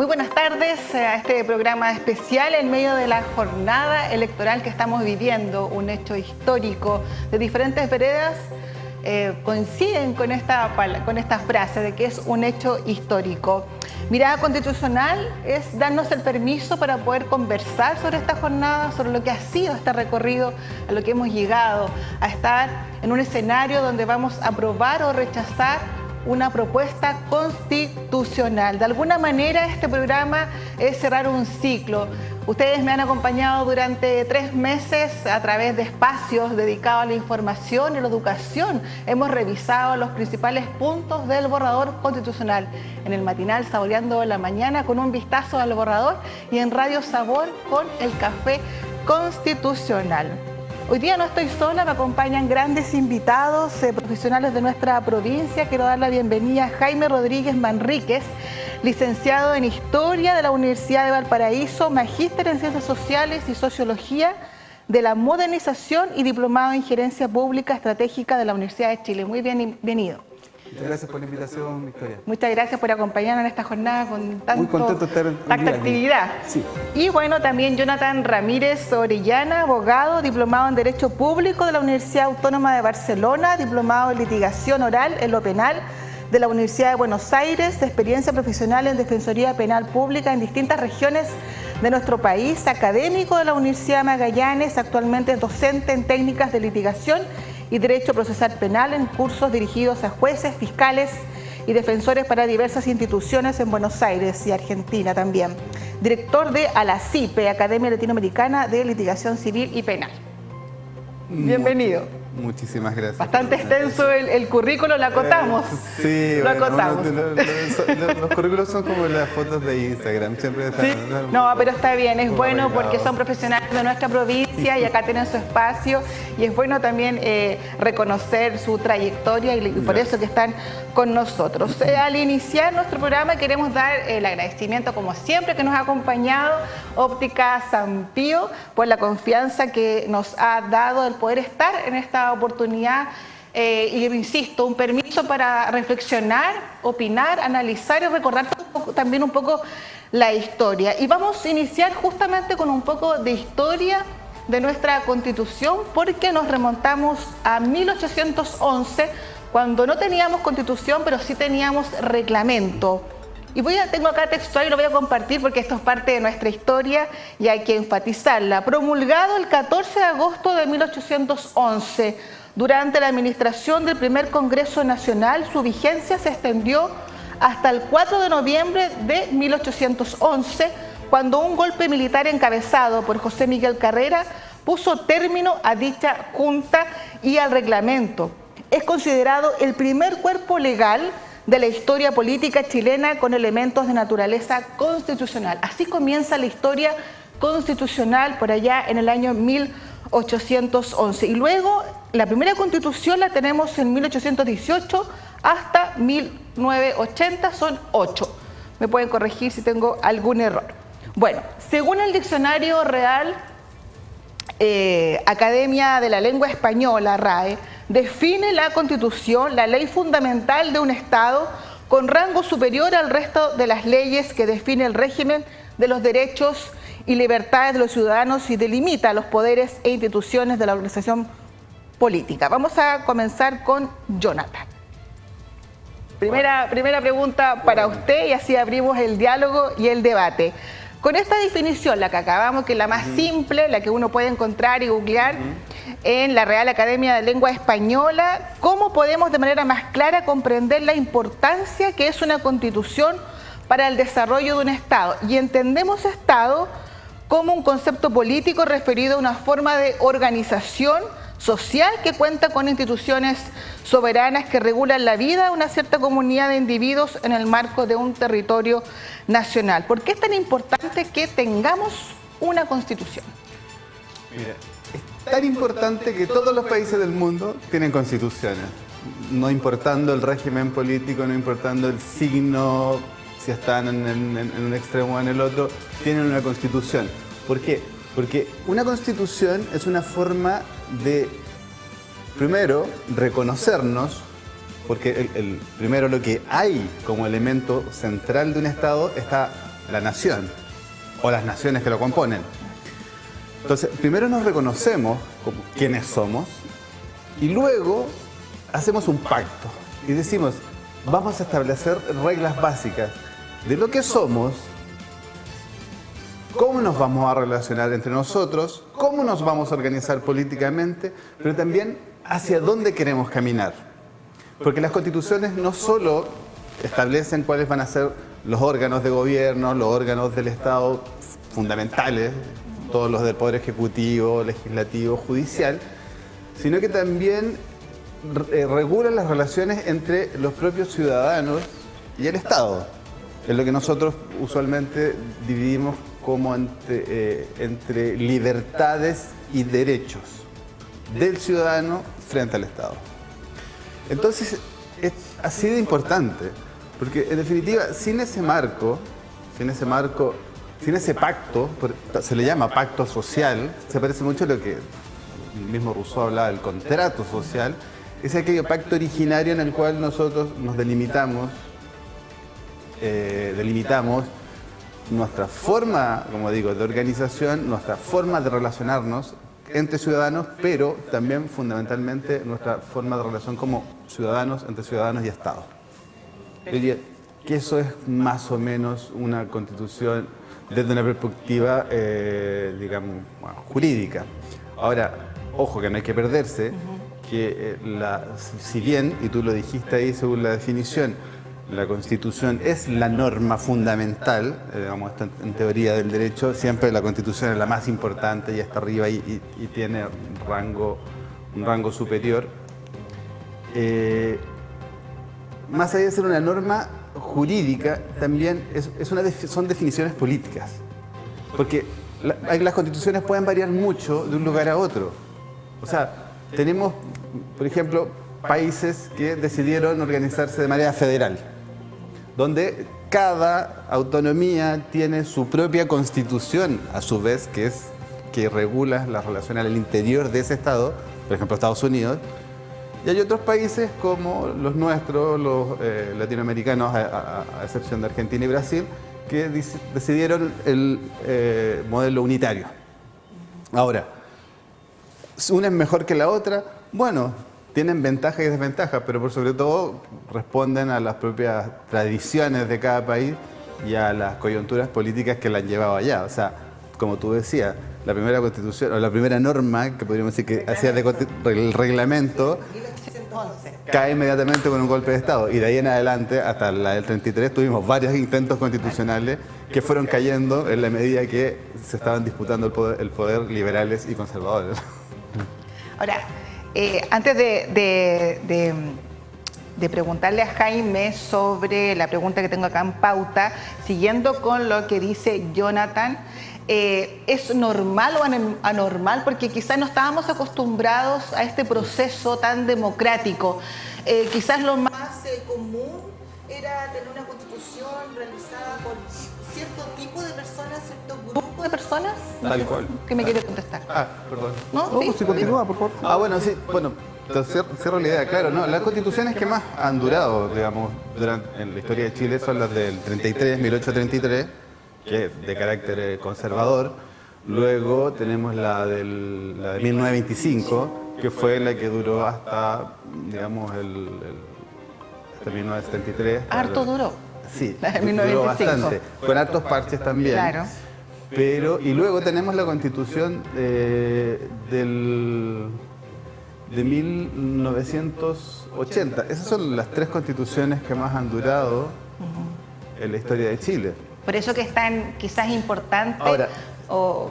Muy buenas tardes a este programa especial en medio de la jornada electoral que estamos viviendo, un hecho histórico de diferentes veredas. Coinciden con esta frase de que es un hecho histórico. Mirada Constitucional es darnos el permiso para poder conversar sobre esta jornada, sobre lo que ha sido este recorrido, a lo que hemos llegado, a estar en un escenario donde vamos a aprobar o rechazar una propuesta constitucional. De alguna manera este programa es cerrar un ciclo. Ustedes me han acompañado durante 3 meses a través de espacios dedicados a la información y la educación. Hemos revisado los principales puntos del borrador constitucional en el matinal Saboreando la Mañana con un vistazo al borrador y en Radio Sabor con el café constitucional. Hoy día no estoy sola, me acompañan grandes invitados, profesionales de nuestra provincia. Quiero dar la bienvenida a Jaime Rodríguez Manríquez, licenciado en Historia de la Universidad de Valparaíso, magíster en Ciencias Sociales y Sociología de la Modernización y diplomado en Gerencia Pública Estratégica de la Universidad de Chile. Muy bienvenido. Muchas gracias por la invitación, Victoria. Muchas gracias por acompañarnos en esta jornada con tanta actividad. Sí. Y bueno, también Jonathan Ramírez Orellana, abogado, diplomado en Derecho Público de la Universidad Autónoma de Barcelona, diplomado en Litigación Oral en lo Penal de la Universidad de Buenos Aires, de experiencia profesional en Defensoría Penal Pública en distintas regiones de nuestro país, académico de la Universidad Magallanes, actualmente es docente en técnicas de litigación y Derecho Procesal Penal en cursos dirigidos a jueces, fiscales y defensores para diversas instituciones en Buenos Aires y Argentina también. Director de ALACIPE, Academia Latinoamericana de Litigación Civil y Penal. Bienvenido. Muchísimas gracias. Bastante extenso el currículo, lo acotamos. Sí, lo acotamos. Los currículos son como las fotos de Instagram, siempre están. ¿Sí? No, pero está bien, es bueno porque son profesionales de nuestra provincia y acá tienen su espacio y es bueno también reconocer su trayectoria y por eso que están con nosotros. Al iniciar nuestro programa queremos dar el agradecimiento, como siempre, que nos ha acompañado Óptica San Pío por la confianza que nos ha dado el poder estar en esta oportunidad y insisto, un permiso para reflexionar, opinar, analizar y recordar también un poco la historia. Y vamos a iniciar justamente con un poco de historia de nuestra Constitución porque nos remontamos a 1811, cuando no teníamos Constitución, pero sí teníamos reglamento. Y tengo acá textual y lo voy a compartir porque esto es parte de nuestra historia y hay que enfatizarla. Promulgado el 14 de agosto de 1811, durante la administración del primer Congreso Nacional, su vigencia se extendió hasta el 4 de noviembre de 1811, cuando un golpe militar encabezado por José Miguel Carrera puso término a dicha junta y al reglamento. Es considerado el primer cuerpo legal de la historia política chilena con elementos de naturaleza constitucional. Así comienza la historia constitucional por allá en el año 1811. Y luego la primera constitución la tenemos en 1818 hasta 1980, son 8. Me pueden corregir si tengo algún error. Bueno, según el Diccionario Real, Academia de la Lengua Española, RAE, define la Constitución, la ley fundamental de un Estado con rango superior al resto de las leyes que define el régimen de los derechos y libertades de los ciudadanos y delimita los poderes e instituciones de la organización política. Vamos a comenzar con Jonathan. Primera pregunta para usted y así abrimos el diálogo y el debate. Con esta definición, la que acabamos, que es la más simple, la que uno puede encontrar y googlear en la Real Academia de Lengua Española, ¿cómo podemos de manera más clara comprender la importancia que es una constitución para el desarrollo de un Estado? Y entendemos Estado como un concepto político referido a una forma de organización social que cuenta con instituciones soberanas que regulan la vida de una cierta comunidad de individuos en el marco de un territorio nacional. ¿Por qué es tan importante que tengamos una constitución? Mira, es tan importante que todos los países del mundo tienen constituciones, no importando el régimen político, no importando el signo, si están en un extremo o en el otro, tienen una constitución. ¿Por qué? Porque una constitución es una forma de, primero, reconocernos, porque primero lo que hay como elemento central de un Estado está la nación o las naciones que lo componen. Entonces, primero nos reconocemos como quiénes somos y luego hacemos un pacto y decimos, vamos a establecer reglas básicas de lo que somos, cómo nos vamos a relacionar entre nosotros, cómo nos vamos a organizar políticamente, pero también hacia dónde queremos caminar. Porque las constituciones no solo establecen cuáles van a ser los órganos de gobierno, los órganos del Estado fundamentales, todos los del Poder Ejecutivo, Legislativo, Judicial, sino que también regulan las relaciones entre los propios ciudadanos y el Estado. Es lo que nosotros usualmente dividimos como entre libertades y derechos del ciudadano frente al Estado. Entonces, es así de importante, porque en definitiva, sin ese pacto, se le llama pacto social, se parece mucho a lo que el mismo Rousseau hablaba del contrato social, es aquel pacto originario en el cual nosotros nos delimitamos nuestra forma, como digo, de organización, nuestra forma de relacionarnos entre ciudadanos, pero también fundamentalmente nuestra forma de relación como ciudadanos, entre ciudadanos y Estado. Yo diría que eso es más o menos una constitución desde una perspectiva, digamos, jurídica. Ahora, ojo que no hay que perderse, que si bien, y tú lo dijiste ahí según la definición, la Constitución es la norma fundamental, digamos, en teoría del derecho, siempre la Constitución es la más importante y está arriba y tiene un rango superior. Más allá de ser una norma jurídica, también son definiciones políticas. Porque las constituciones pueden variar mucho de un lugar a otro. O sea, tenemos, por ejemplo, países que decidieron organizarse de manera federal, donde cada autonomía tiene su propia constitución, a su vez, que regula las relaciones al interior de ese Estado, por ejemplo, Estados Unidos. Y hay otros países como los nuestros, los latinoamericanos, a excepción de Argentina y Brasil, que decidieron el modelo unitario. Ahora, ¿una es mejor que la otra? Bueno, tienen ventajas y desventajas, pero por sobre todo responden a las propias tradiciones de cada país y a las coyunturas políticas que la han llevado allá. O sea, como tú decías, la primera constitución, o la primera norma, que podríamos decir que hacía el reglamento, cae inmediatamente con un golpe de Estado. Y de ahí en adelante, hasta la del 33, tuvimos varios intentos constitucionales que fueron cayendo en la medida que se estaban disputando el poder liberales y conservadores. Ahora, antes de preguntarle a Jaime sobre la pregunta que tengo acá en pauta, siguiendo con lo que dice Jonathan, ¿es normal o anormal? Porque quizás no estábamos acostumbrados a este proceso tan democrático. Quizás lo más común era tener una constitución realizada por cierto tipo de personas, cierto grupo de personas. Tal cual. ¿Qué me quiere contestar? Perdón. ¿No? ¿Sí? Continúa, por favor. Bueno, sí, bueno, cierro la idea, claro, ¿no? Las constituciones que más han durado, digamos, en la historia de Chile son las del 33, 1833, que es de carácter conservador. Luego tenemos la de 1925, que fue la que duró hasta, digamos, hasta 1973. Harto duró. Sí, La de duró 1925. bastante, con hartos parches también. Claro. Y luego tenemos la constitución de 1980. Esas son las tres constituciones que más han durado en la historia de Chile. Por eso que es tan quizás importante, Ahora,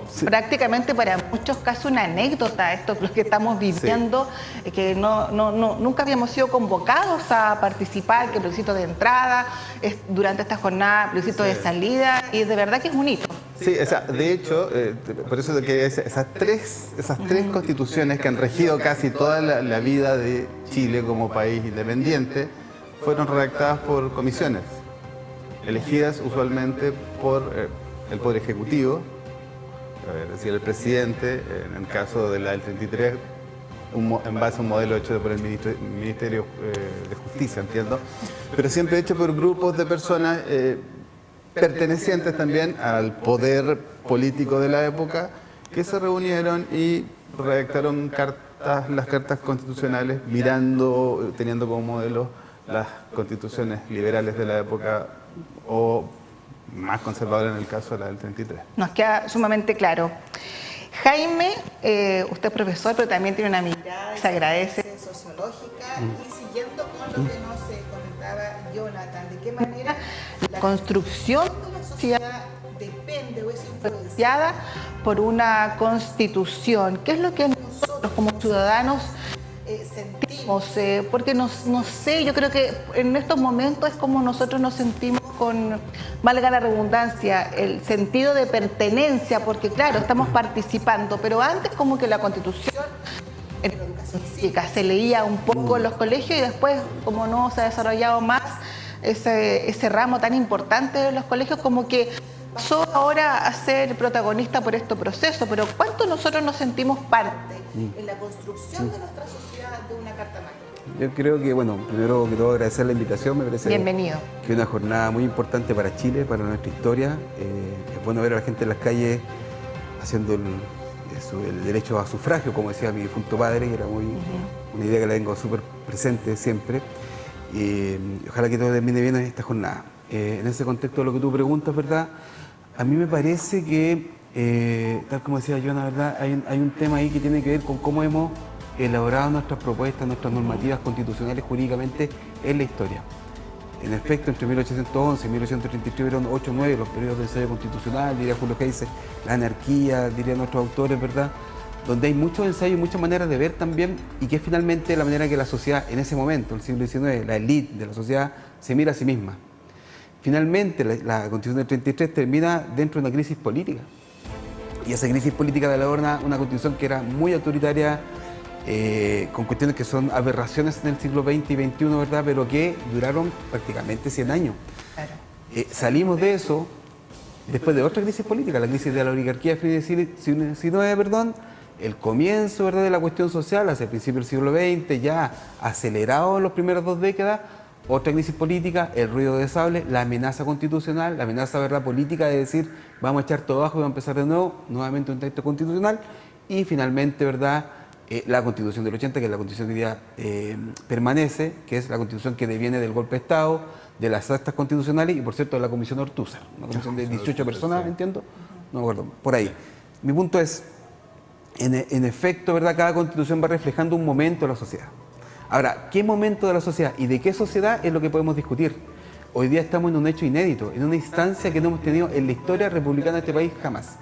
sí, prácticamente para muchos casos una anécdota esto lo que estamos viviendo, sí, que nunca habíamos sido convocados a participar, que plebiscito de entrada, durante esta jornada plebiscito de salida, y de verdad que es un hito. Sí, o sea, de hecho, por eso que esas tres constituciones que han regido casi toda la vida de Chile como país independiente fueron redactadas por comisiones, elegidas usualmente por el Poder Ejecutivo, es decir, el presidente, en el caso de la del 33, en base a un modelo hecho por el Ministerio de Justicia, entiendo, pero siempre hecho por grupos de personas pertenecientes también al poder político de la época, que se reunieron y redactaron las cartas constitucionales mirando, teniendo como modelo las constituciones liberales de la época o más conservadoras en el caso de la del 33. Nos queda sumamente claro. Jaime, usted es profesor, pero también tiene una mirada, se agradece, sociológica, y siguiendo con lo que nos comentaba Jonathan, de qué manera la construcción de la sociedad depende o es influenciada por una constitución. ¿Qué es lo que nosotros como ciudadanos sentimos? Porque no sé, yo creo que en estos momentos es como nosotros nos sentimos con, valga la redundancia, el sentido de pertenencia, porque claro, estamos participando, pero antes como que la Constitución en la educación cívica se leía un poco en los colegios y después como no se ha desarrollado más ese ramo tan importante de los colegios, como que pasó ahora a ser protagonista por este proceso, pero ¿cuánto nosotros nos sentimos parte en la construcción de nuestra sociedad de una Carta Magna? Yo creo que, bueno, primero que todo agradecer la invitación, me parece bienvenido. Que es una jornada muy importante para Chile, para nuestra historia. Es bueno ver a la gente en las calles haciendo el derecho a sufragio, como decía mi difunto padre, que era una idea que la tengo súper presente siempre. Ojalá que todo termine bien en esta jornada. En ese contexto de lo que tú preguntas, ¿verdad? A mí me parece que, tal como decía yo, la verdad, hay un tema ahí que tiene que ver con cómo hemos elaborado nuestras propuestas, nuestras normativas constitucionales jurídicamente en la historia. En efecto, entre 1811 y 1833 fueron 8 o 9 los periodos de ensayo constitucional, diría Julio Geisel, la anarquía, dirían nuestros autores, ¿verdad? Donde hay muchos ensayos y muchas maneras de ver también, y que es finalmente la manera que la sociedad, en ese momento, el siglo XIX, la élite de la sociedad, se mira a sí misma. Finalmente, la Constitución del 33 termina dentro de una crisis política. Y esa crisis política de una Constitución que era muy autoritaria, con cuestiones que son aberraciones en el siglo XX y XXI, ¿verdad? Pero que duraron prácticamente 100 años. Claro. Salimos de eso después de otra crisis política, la crisis de la oligarquía del siglo XIX, perdón, el comienzo, ¿verdad?, de la cuestión social hacia el principio del siglo XX, ya acelerado en las primeras 2 décadas, otra crisis política, el ruido de sable, la amenaza constitucional, la amenaza, ¿verdad?, política de decir vamos a echar todo abajo y vamos a empezar de nuevo, nuevamente un texto constitucional, y finalmente, ¿verdad?, la Constitución del 80, que es la Constitución que hoy día permanece, que es la Constitución que deviene del golpe de Estado, de las actas constitucionales y, por cierto, de la Comisión Ortúzar, una comisión de 18 personas, entiendo, no me acuerdo, por ahí. Mi punto es, en efecto, ¿verdad?, cada Constitución va reflejando un momento de la sociedad. Ahora, ¿qué momento de la sociedad y de qué sociedad es lo que podemos discutir? Hoy día estamos en un hecho inédito, en una instancia que no hemos tenido en la historia republicana de este país jamás,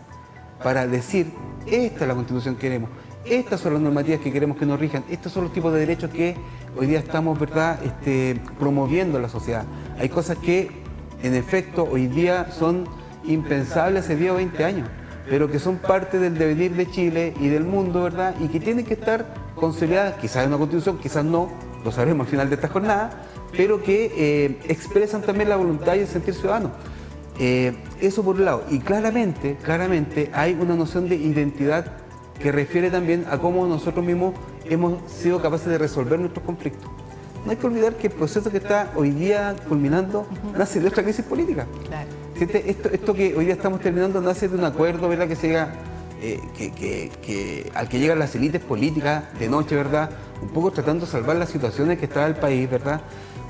para decir, esta es la Constitución que queremos, estas son las normativas que queremos que nos rijan, estos son los tipos de derechos que hoy día estamos, ¿verdad?, promoviendo en la sociedad. Hay cosas que, en efecto, hoy día son impensables hace 10 o 20 años, pero que son parte del devenir de Chile y del mundo, ¿verdad?, y que tienen que estar consolidadas, quizás en una Constitución, quizás no, lo sabremos al final de esta jornada, pero que expresan también la voluntad y el sentir ciudadano. Eso por un lado. Y claramente hay una noción de identidad que refiere también a cómo nosotros mismos hemos sido capaces de resolver nuestros conflictos. No hay que olvidar que el proceso que está hoy día culminando nace de otra crisis política. Claro. Esto que hoy día estamos terminando nace de un acuerdo, ¿verdad?, que se llega, al que llegan las élites políticas de noche, ¿verdad?, un poco tratando de salvar las situaciones que está el país, ¿verdad?,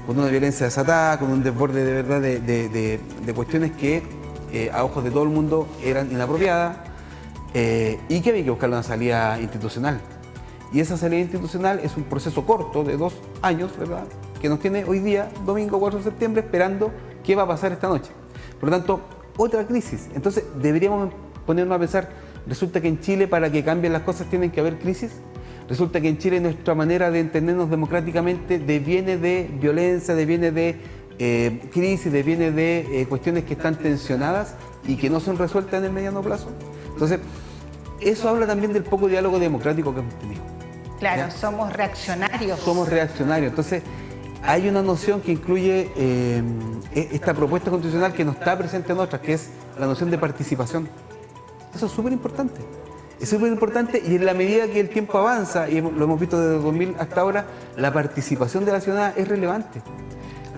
con una violencia desatada, con un desborde de verdad de cuestiones que a ojos de todo el mundo eran inapropiadas, y que había que buscar una salida institucional. Y esa salida institucional es un proceso corto de 2 años, ¿verdad?, que nos tiene hoy día, domingo 4 de septiembre, esperando qué va a pasar esta noche. Por lo tanto, otra crisis. Entonces, deberíamos ponernos a pensar, resulta que en Chile, para que cambien las cosas, tienen que haber crisis. Resulta que en Chile nuestra manera de entendernos democráticamente deviene de violencia, deviene de crisis, deviene de cuestiones que están tensionadas y que no son resueltas en el mediano plazo. Entonces, eso habla también del poco diálogo democrático que hemos tenido. Claro, ¿ya? Somos reaccionarios. Somos reaccionarios. Entonces, hay una noción que incluye esta propuesta constitucional que no está presente en otras, que es la noción de participación. Eso es súper importante. Es súper importante, y en la medida que el tiempo avanza, y lo hemos visto desde 2000 hasta ahora, la participación de la ciudadanía es relevante.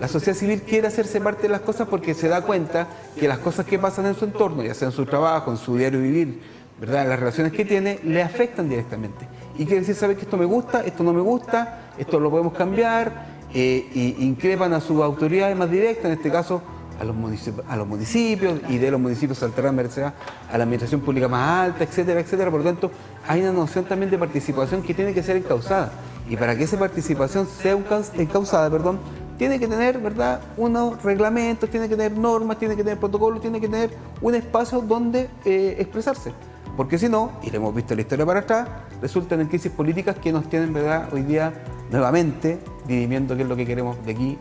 La sociedad civil quiere hacerse parte de las cosas porque se da cuenta que las cosas que pasan en su entorno, ya sea en su trabajo, en su diario vivir, ¿verdad?, las relaciones que tiene, le afectan directamente. Y quiere decir, ¿sabes que esto me gusta, esto no me gusta, esto lo podemos cambiar? Y increpan a sus autoridades más directas, en este caso a los municipios, y de los municipios saltarán merced a la administración pública más alta, etcétera, etcétera. Por lo tanto, hay una noción también de participación que tiene que ser encauzada. Y para que esa participación sea encauzada, tiene que tener, ¿verdad?, unos reglamentos, tiene que tener normas, tiene que tener protocolos, tiene que tener un espacio donde expresarse. Porque si no, y lo hemos visto en la historia para atrás, resultan en crisis políticas que nos tienen, ¿verdad?, hoy día nuevamente dirimiendo qué es lo que queremos de aquí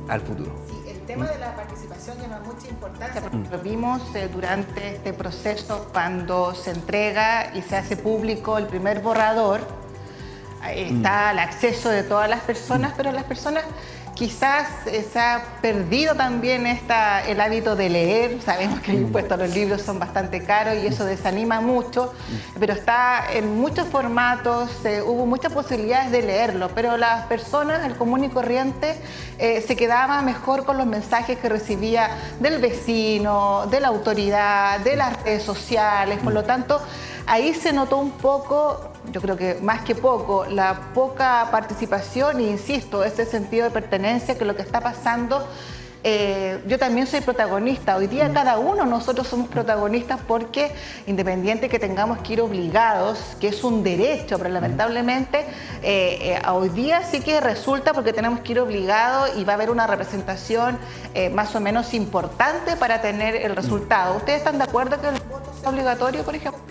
al futuro. Sí, el tema de la participación llama mucha importancia, porque lo vimos durante este proceso cuando se entrega y se hace público el primer borrador. Está al acceso de todas las personas, pero las personas quizás se ha perdido también el hábito de leer. Sabemos que el impuesto a los libros son bastante caros y eso desanima mucho, pero está en muchos formatos, hubo muchas posibilidades de leerlo, pero las personas, el común y corriente, se quedaba mejor con los mensajes que recibía del vecino, de la autoridad, de las redes sociales. Por lo tanto, ahí se notó un poco, yo creo que más que poco, la poca participación, e insisto, ese sentido de pertenencia, que lo que está pasando, yo también soy protagonista. Hoy día cada uno nosotros somos protagonistas, porque independiente que tengamos que ir obligados, que es un derecho, pero lamentablemente hoy día sí que resulta, porque tenemos que ir obligados y va a haber una representación más o menos importante para tener el resultado. ¿Ustedes están de acuerdo que el voto sea obligatorio, por ejemplo?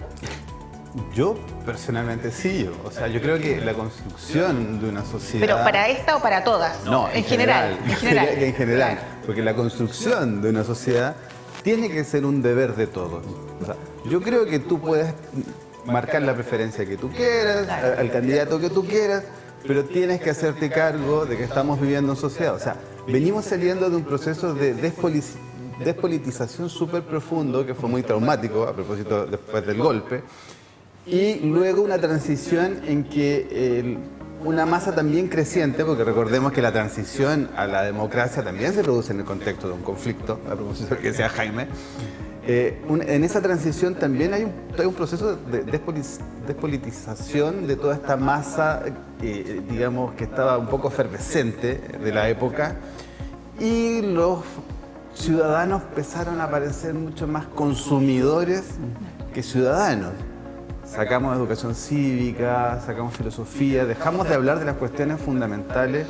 Yo personalmente sí, o sea, yo creo que la construcción de una sociedad... ¿Pero para esta o para todas? No, en general. En general, porque la construcción de una sociedad tiene que ser un deber de todos. O sea, yo creo que tú puedes marcar la preferencia que tú quieras, al candidato que tú quieras, pero tienes que hacerte cargo de que estamos viviendo en sociedad. O sea, venimos saliendo de un proceso de despolitización súper profundo, que fue muy traumático, a propósito después del golpe, y luego una transición en que una masa también creciente, porque recordemos que la transición a la democracia también se produce en el contexto de un conflicto, a propósito de lo que decía Jaime. En esa transición también hay un proceso de despolitización de toda esta masa, digamos, que estaba un poco efervescente de la época, y los ciudadanos empezaron a parecer mucho más consumidores que ciudadanos. Sacamos educación cívica, sacamos filosofía, dejamos de hablar de las cuestiones fundamentales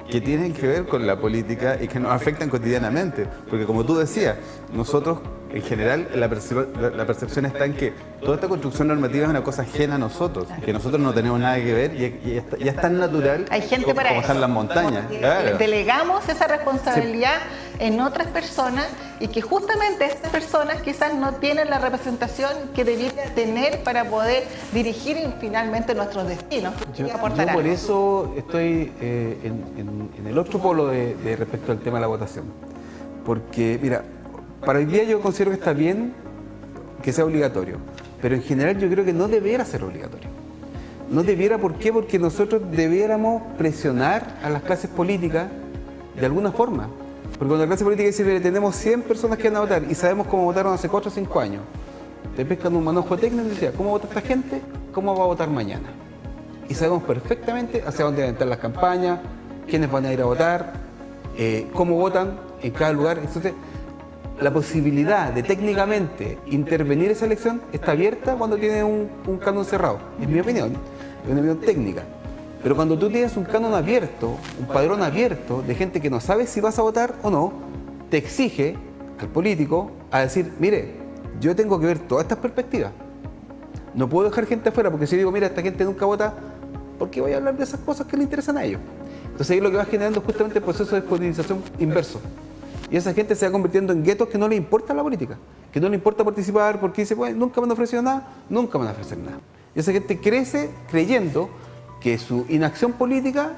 que tienen que ver con la política y que nos afectan cotidianamente. Porque como tú decías, nosotros en general la percepción está en que toda esta construcción normativa es una cosa ajena a nosotros, que nosotros no tenemos nada que ver y es tan natural. Hay gente para como eso. están las montañas. Claro. Delegamos esa responsabilidad en otras personas, y que justamente estas personas quizás no tienen la representación que debieran tener para poder dirigir finalmente nuestros destinos. Yo por eso estoy en el otro polo de respecto al tema de la votación. Porque, mira, para hoy día yo considero que está bien que sea obligatorio, pero en general yo creo que no debiera ser obligatorio. No debiera, ¿por qué? Porque nosotros debiéramos presionar a las clases políticas de alguna forma. Porque cuando la clase política dice, mire, tenemos 100 personas que van a votar y sabemos cómo votaron hace 4 o 5 años, te pescan un manojo técnico y decía, ¿cómo vota esta gente? ¿Cómo va a votar mañana? Y sabemos perfectamente hacia dónde van a entrar las campañas, quiénes van a ir a votar, cómo votan en cada lugar. Entonces, la posibilidad de técnicamente intervenir esa elección está abierta cuando tiene un canon cerrado. Es mi opinión, es una opinión técnica. Pero cuando tú tienes un canon abierto, un padrón abierto de gente que no sabe si vas a votar o no, te exige al político a decir, mire, yo tengo que ver todas estas perspectivas. No puedo dejar gente afuera, porque si digo, mira, esta gente nunca vota, ¿por qué voy a hablar de esas cosas que le interesan a ellos? Entonces ahí lo que va generando es justamente el proceso de despolitización inverso. Y esa gente se va convirtiendo en guetos que no le importa la política, que no le importa participar, porque dice, bueno, nunca me han ofrecido nada, nunca me van a ofrecer nada. Y esa gente crece creyendo que su inacción política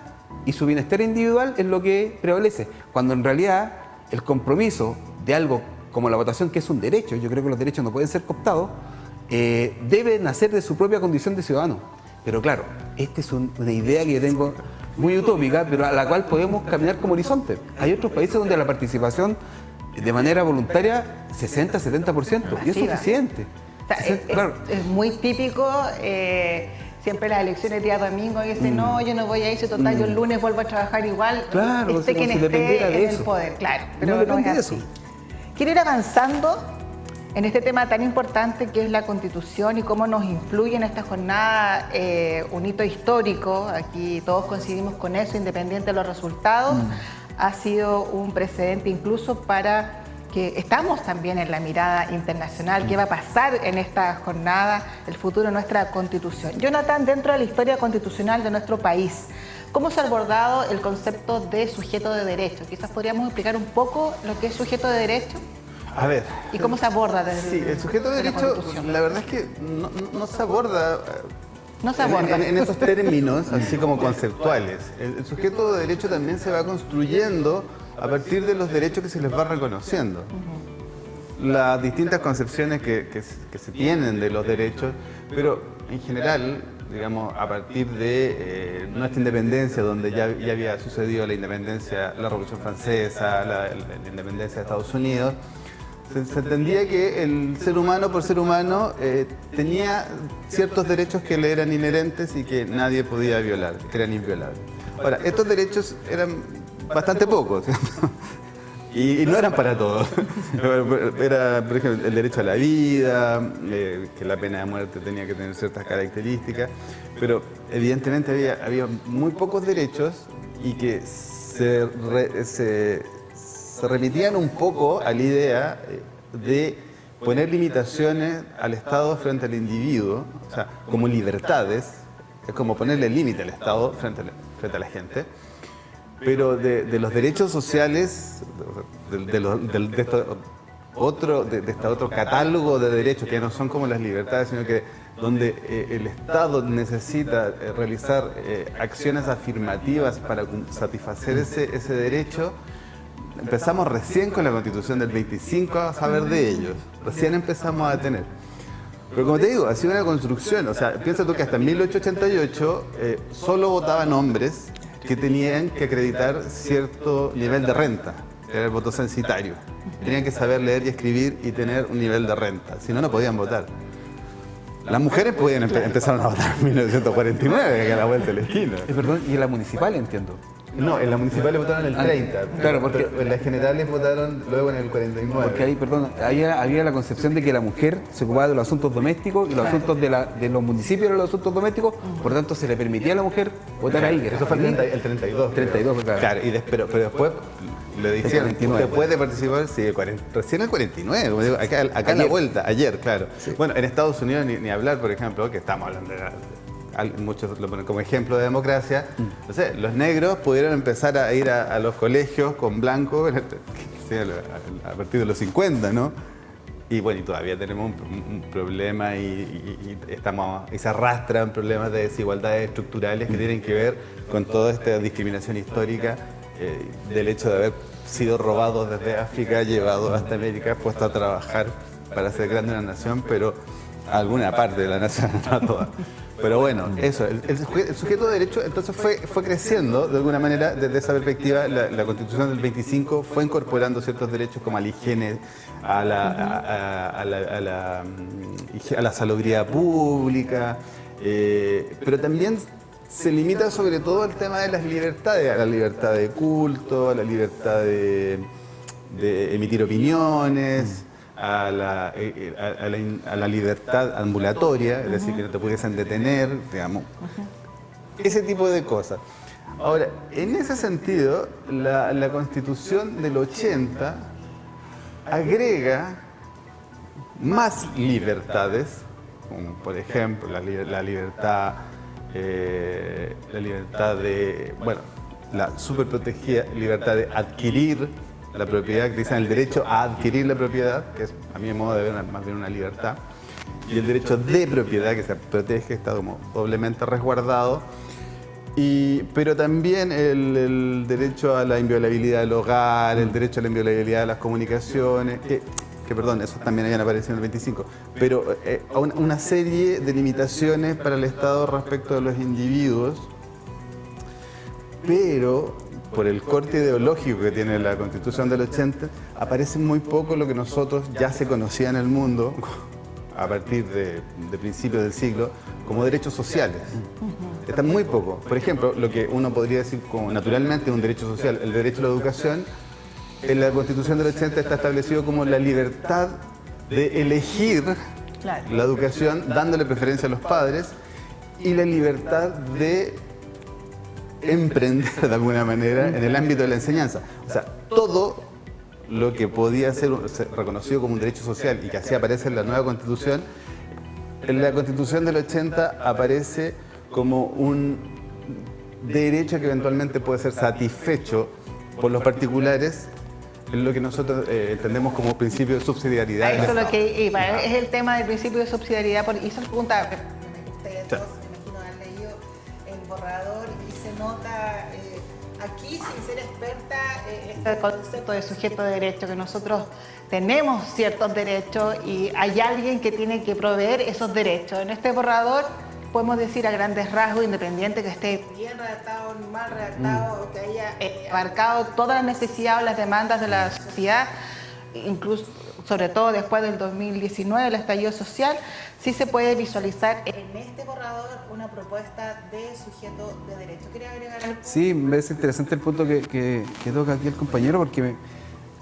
y su bienestar individual es lo que prevalece, cuando en realidad el compromiso de algo como la votación, que es un derecho, yo creo que los derechos no pueden ser cooptados, debe nacer de su propia condición de ciudadano. Pero claro, esta es una idea que yo tengo muy utópica, pero a la cual podemos caminar como horizonte. Hay otros países donde la participación de manera voluntaria 60-70%, y es suficiente. O sea, Claro. es muy típico, siempre las elecciones día domingo, y dicen, no, yo no voy a ir, si total, yo el lunes vuelvo a trabajar igual, Claro, esté como quien si dependiera esté de en el eso. poder, claro, pero No no, depende es de así. eso. Quiero ir avanzando en este tema tan importante que es la Constitución y cómo nos influye en esta jornada un hito histórico. Aquí todos coincidimos con eso, independiente de los resultados. Ha sido un precedente incluso para que estamos también en la mirada internacional. ¿Qué va a pasar en esta jornada? El futuro de nuestra Constitución. Jonathan, dentro de la historia constitucional de nuestro país, ¿cómo se ha abordado el concepto de sujeto de derecho? Quizás podríamos explicar un poco lo que es sujeto de derecho. A ver. ¿Y cómo se aborda desde Sí, el sujeto de la derecho, Constitución? la verdad es que no se aborda No se aborda. en esos términos, así como conceptuales. El sujeto de derecho también se va construyendo a partir de los derechos que se les va reconociendo. Las distintas concepciones que se tienen de los derechos, pero en general, digamos, a partir de nuestra independencia, donde ya había sucedido la independencia, la Revolución Francesa, la independencia de Estados Unidos, se entendía que el ser humano por ser humano tenía ciertos derechos que le eran inherentes y que nadie podía violar, que eran inviolables. Ahora, estos derechos eran bastante pocos, ¿cierto? Y no eran para todos. Era, por ejemplo, el derecho a la vida, que la pena de muerte tenía que tener ciertas características, pero evidentemente había muy pocos derechos y que se remitían un poco a la idea de poner limitaciones al Estado frente al individuo, o sea, como libertades, es como ponerle límite al Estado frente a la gente, pero de los derechos sociales, de este otro catálogo de derechos, que no son como las libertades, sino que donde el Estado necesita realizar acciones afirmativas para satisfacer ese derecho. Empezamos recién con la Constitución del 25 a saber de ellos, recién empezamos a tener. Pero como te digo, ha sido una construcción, o sea, piensa tú que hasta 1888 solo votaban hombres que tenían que acreditar cierto nivel de renta, que era el voto censitario. Tenían que saber leer y escribir y tener un nivel de renta, si no, no podían votar. Las mujeres podían empezaron a votar en 1949, que era la vuelta de la esquina. Perdón, y en la municipal entiendo. No, en las municipales votaron en el 30, claro, porque pero en las generales votaron luego en el 49. Porque ahí, perdón, había la concepción de que la mujer se ocupaba de los asuntos domésticos y los asuntos de los municipios eran los asuntos domésticos, por tanto se le permitía a la mujer votar ahí. Eso fue el 32. 32, claro. Claro, pero después le decían, El 49. usted puede participar, sí, recién el 49, como digo, acá a la vuelta, ayer, claro. Sí. Bueno, en Estados Unidos ni hablar, por ejemplo, que estamos hablando muchos lo ponen como ejemplo de democracia, no sé, los negros pudieron empezar a ir a los colegios con blancos a partir de los 50, ¿no? Y bueno, y todavía tenemos un problema y se arrastran problemas de desigualdades estructurales que tienen que ver con toda esta discriminación histórica del hecho de haber sido robados desde África, llevados hasta América, puesto a trabajar para hacer grande una nación, pero a alguna parte de la nación, no a toda. Pero bueno, eso, el sujeto de derecho entonces fue creciendo de alguna manera desde esa perspectiva. La Constitución del 25 fue incorporando ciertos derechos como a la higiene, a la salubridad pública, pero también se limita sobre todo al tema de las libertades, a la libertad de culto, a la libertad de emitir opiniones, a la libertad ambulatoria, es decir, que no te pudiesen detener, digamos, ese tipo de cosas. Ahora, en ese sentido, la Constitución del 80 agrega más libertades, como por ejemplo la libertad de, bueno, la superprotegida libertad de adquirir la propiedad, que dicen el derecho a adquirir la propiedad, que es a mi modo de ver más bien una libertad, y el derecho de propiedad, que se protege, está como doblemente resguardado, pero también el derecho a la inviolabilidad del hogar, el derecho a la inviolabilidad de las comunicaciones, que perdón, esos también habían aparecido en el 25, pero una serie de limitaciones para el Estado respecto de los individuos. pero por el corte ideológico que tiene la Constitución del 80, aparece muy poco lo que nosotros ya se conocía en el mundo a partir de principios del siglo como derechos sociales. Está muy poco. Por ejemplo, lo que uno podría decir como naturalmente un derecho social, el derecho a la educación, en la Constitución del 80 está establecido como la libertad de elegir la educación dándole preferencia a los padres y la libertad de emprender de alguna manera en el ámbito de la enseñanza. O sea, todo lo que podía ser reconocido como un derecho social y que así aparece en la nueva Constitución, en la Constitución del 80 aparece como un derecho que eventualmente puede ser satisfecho por los particulares en lo que nosotros entendemos como principio de subsidiariedad. Eso es lo que iba, es el tema del principio de subsidiariedad. Y se pregunta, ustedes dos, me imagino, han leído el borrador y se nota aquí, sin ser experta, este concepto de sujeto de derecho, que nosotros tenemos ciertos derechos y hay alguien que tiene que proveer esos derechos. En este borrador podemos decir a grandes rasgos, independiente que esté bien redactado, mal redactado, o que haya abarcado todas las necesidades o las demandas de la sociedad, incluso, sobre todo después del 2019, el estallido social, sí se puede visualizar en este borrador una propuesta de sujeto de derecho. ¿Quería agregar algo? Sí, me parece interesante el punto que toca aquí el compañero, porque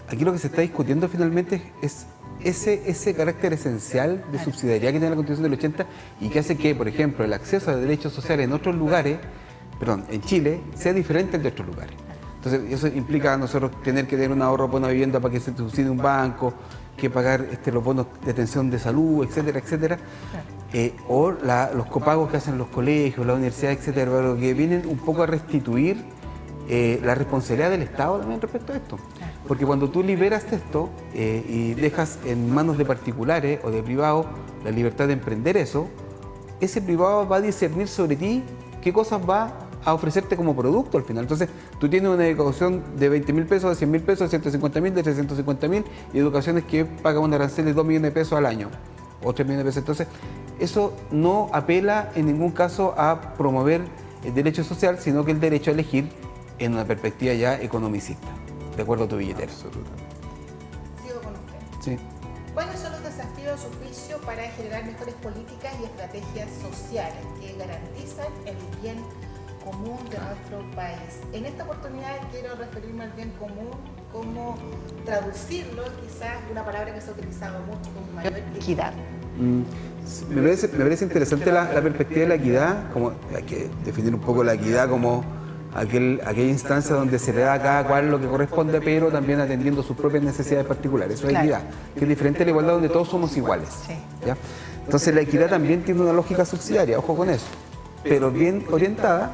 aquí lo que se está discutiendo finalmente es ese carácter esencial de subsidiariedad que tiene la Constitución del 80 y que hace que, por ejemplo, el acceso a derechos sociales en otros lugares, en Chile, sea diferente al de otros lugares. Entonces, eso implica a nosotros tener que tener un ahorro para una vivienda para que se subsidie un banco, que pagar los bonos de atención de salud, etcétera, etcétera, o los copagos que hacen los colegios, las universidades, etcétera, pero que vienen un poco a restituir la responsabilidad del Estado también respecto a esto. Porque cuando tú liberas esto y dejas en manos de particulares o de privados la libertad de emprender eso, ese privado va a discernir sobre ti qué cosas va a ofrecerte como producto al final. Entonces, tú tienes una educación de 20.000 pesos, de 100.000 pesos, de 150.000, de 350.000 y educaciones que pagan un arancel de 2 millones de pesos al año o 3 millones de pesos. Entonces, eso no apela en ningún caso a promover el derecho social, sino que el derecho a elegir en una perspectiva ya economicista, de acuerdo a tu billetera. Absolutamente. Sigo con usted. Sí. ¿Cuáles son los desafíos a su juicio para generar mejores políticas y estrategias sociales que garantizan el bien común de nuestro país? En esta oportunidad quiero referirme al bien común, cómo traducirlo, quizás una palabra que se ha utilizado mucho como mayor equidad. Me parece interesante la perspectiva de la equidad, como hay que definir un poco la equidad como aquella instancia donde se le da a cada cual lo que corresponde, pero también atendiendo sus propias necesidades particulares. Eso es equidad, que es diferente a la igualdad donde todos somos iguales. Sí. ¿Ya? Entonces la equidad también tiene una lógica subsidiaria, ojo con eso, pero bien orientada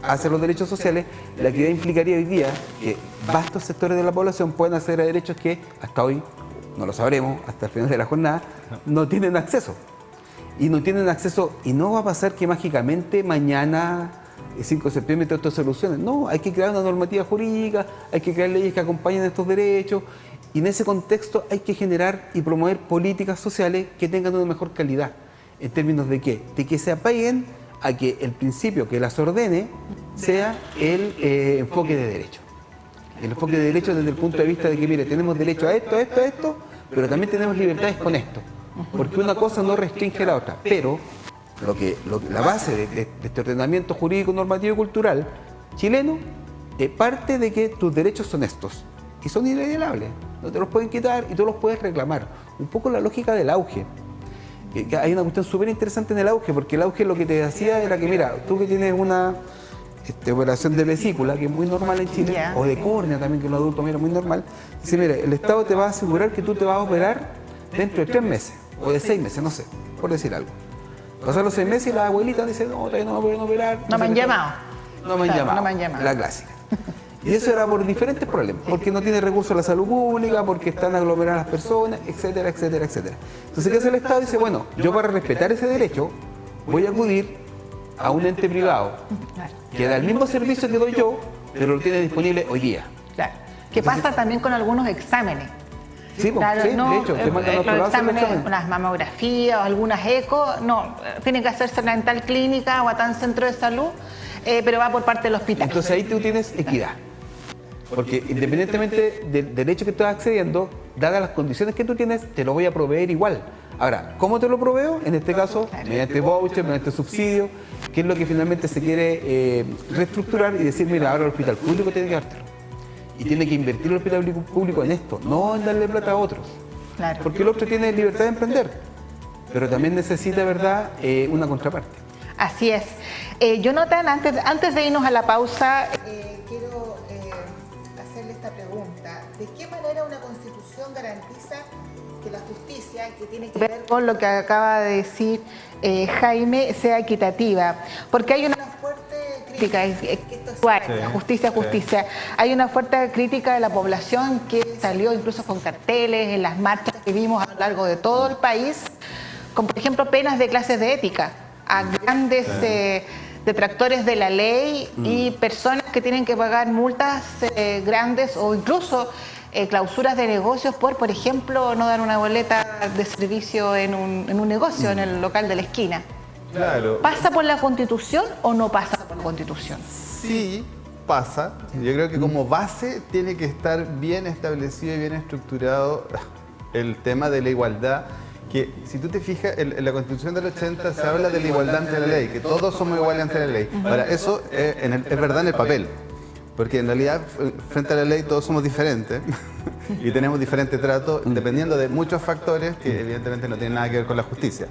hacia los derechos sociales. La equidad implicaría hoy día que vastos sectores de la población puedan acceder a derechos que hasta hoy, no lo sabremos, hasta el final de la jornada, no tienen acceso. Y no tienen acceso, y no va a pasar que mágicamente mañana, el 5 de septiembre, todo esto se solucione. No, hay que crear una normativa jurídica, hay que crear leyes que acompañen estos derechos, y en ese contexto hay que generar y promover políticas sociales que tengan una mejor calidad. ¿En términos de qué? De que se apeguen a que el principio que las ordene sea el enfoque de derecho. El enfoque de derecho desde el punto de vista de que, mire, tenemos derecho a esto, a esto, a esto, pero también tenemos libertades con esto. Porque una cosa no restringe a la otra. Pero la base de este ordenamiento jurídico, normativo y cultural chileno parte de que tus derechos son estos. Y son inalienables. No te los pueden quitar y tú los puedes reclamar. Un poco la lógica del auge. Hay una cuestión súper interesante en el auge, porque el auge lo que te decía era que, mira, tú que tienes una operación de vesícula, que es muy normal en Chile, o de córnea también, que en los adultos, mira, muy normal, dice, mira, el Estado te va a asegurar que tú te vas a operar dentro de 3 meses, o de 6 meses, no sé, por decir algo. Pasan los 6 meses y la abuelita dice, no, todavía no me pueden operar. No me han llamado. No me han llamado, la clásica. Y eso era por diferentes problemas, porque no tiene recursos a la salud pública, porque están aglomeradas las personas, etcétera, etcétera, etcétera. Entonces, ¿qué hace el Estado? Dice, bueno, yo para respetar ese derecho voy a acudir a un ente privado que da el mismo servicio que doy yo, pero lo tiene disponible hoy día. Claro. ¿Qué pasa también con algunos exámenes? Sí, Claro, sí, no, de hecho, te mandan a otro lado a hacer los exámenes. las mamografías o algunas eco, no, tienen que hacerse en tal clínica o a tal centro de salud. pero va por parte del hospital. Entonces ahí tú tienes equidad. Porque independientemente del hecho que estás accediendo, dadas las condiciones que tú tienes, te lo voy a proveer igual. Ahora, ¿cómo te lo proveo? En este caso, mediante voucher, mediante subsidio, que es lo que finalmente se quiere reestructurar y decir, mira, ahora el hospital público tiene que dártelo. Y tiene que invertir el hospital público en esto, no en darle plata a otros. Claro. Porque el otro tiene libertad de emprender, pero también necesita, ¿verdad?, una contraparte. Así es. Jonathan, antes de irnos a la pausa, quiero hacerle esta pregunta. ¿De qué manera una constitución garantiza que la justicia, que tiene que ver con lo que acaba de decir Jaime, sea equitativa? Porque hay una fuerte crítica, que esto es justicia. Hay una fuerte crítica de la población que salió incluso con carteles en las marchas que vimos a lo largo de todo el país, como por ejemplo penas de clases de ética a grandes detractores de la ley y personas que tienen que pagar multas grandes o incluso clausuras de negocios por ejemplo, no dar una boleta de servicio en un negocio, en el local de la esquina. Claro. ¿Pasa por la Constitución o no pasa por la Constitución? Sí, pasa. Yo creo que como base tiene que estar bien establecido y bien estructurado el tema de la igualdad, que si tú te fijas, en la Constitución del 80 se habla de la igualdad ante la ley, que todos somos iguales ante la ley. Ahora, eso es verdad en el papel, porque en realidad frente a la ley todos somos diferentes y tenemos diferente trato dependiendo de muchos factores que evidentemente no tienen nada que ver con la justicia.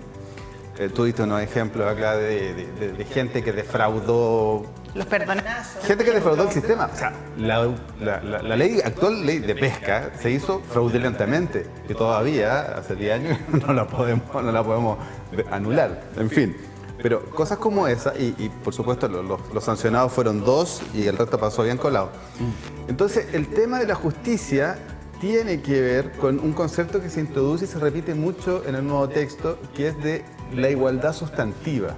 Tú diste unos ejemplos acá de gente que defraudó. Los perdonazos. Gente que defraudó el sistema. O sea, la actual ley de pesca se hizo fraudulentamente y todavía, hace 10 años, no la podemos anular. En fin. Pero cosas como esa, y por supuesto los sancionados fueron 2 y el resto pasó bien colado. Entonces, el tema de la justicia tiene que ver con un concepto que se introduce y se repite mucho en el nuevo texto, que es de la igualdad sustantiva.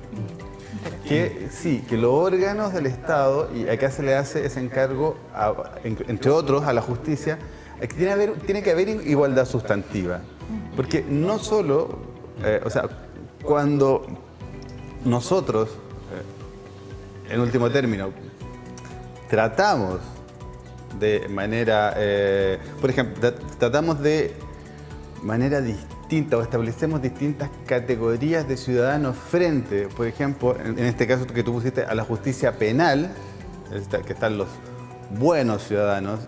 Que sí, que los órganos del Estado, y acá se le hace ese encargo, entre otros, a la justicia, tiene que haber igualdad sustantiva. Porque no solo, o sea, cuando nosotros, en último término, tratamos de manera, por ejemplo, tratamos de manera distinta o establecemos distintas categorías de ciudadanos frente, por ejemplo, en este caso que tú pusiste, a la justicia penal, que están los buenos ciudadanos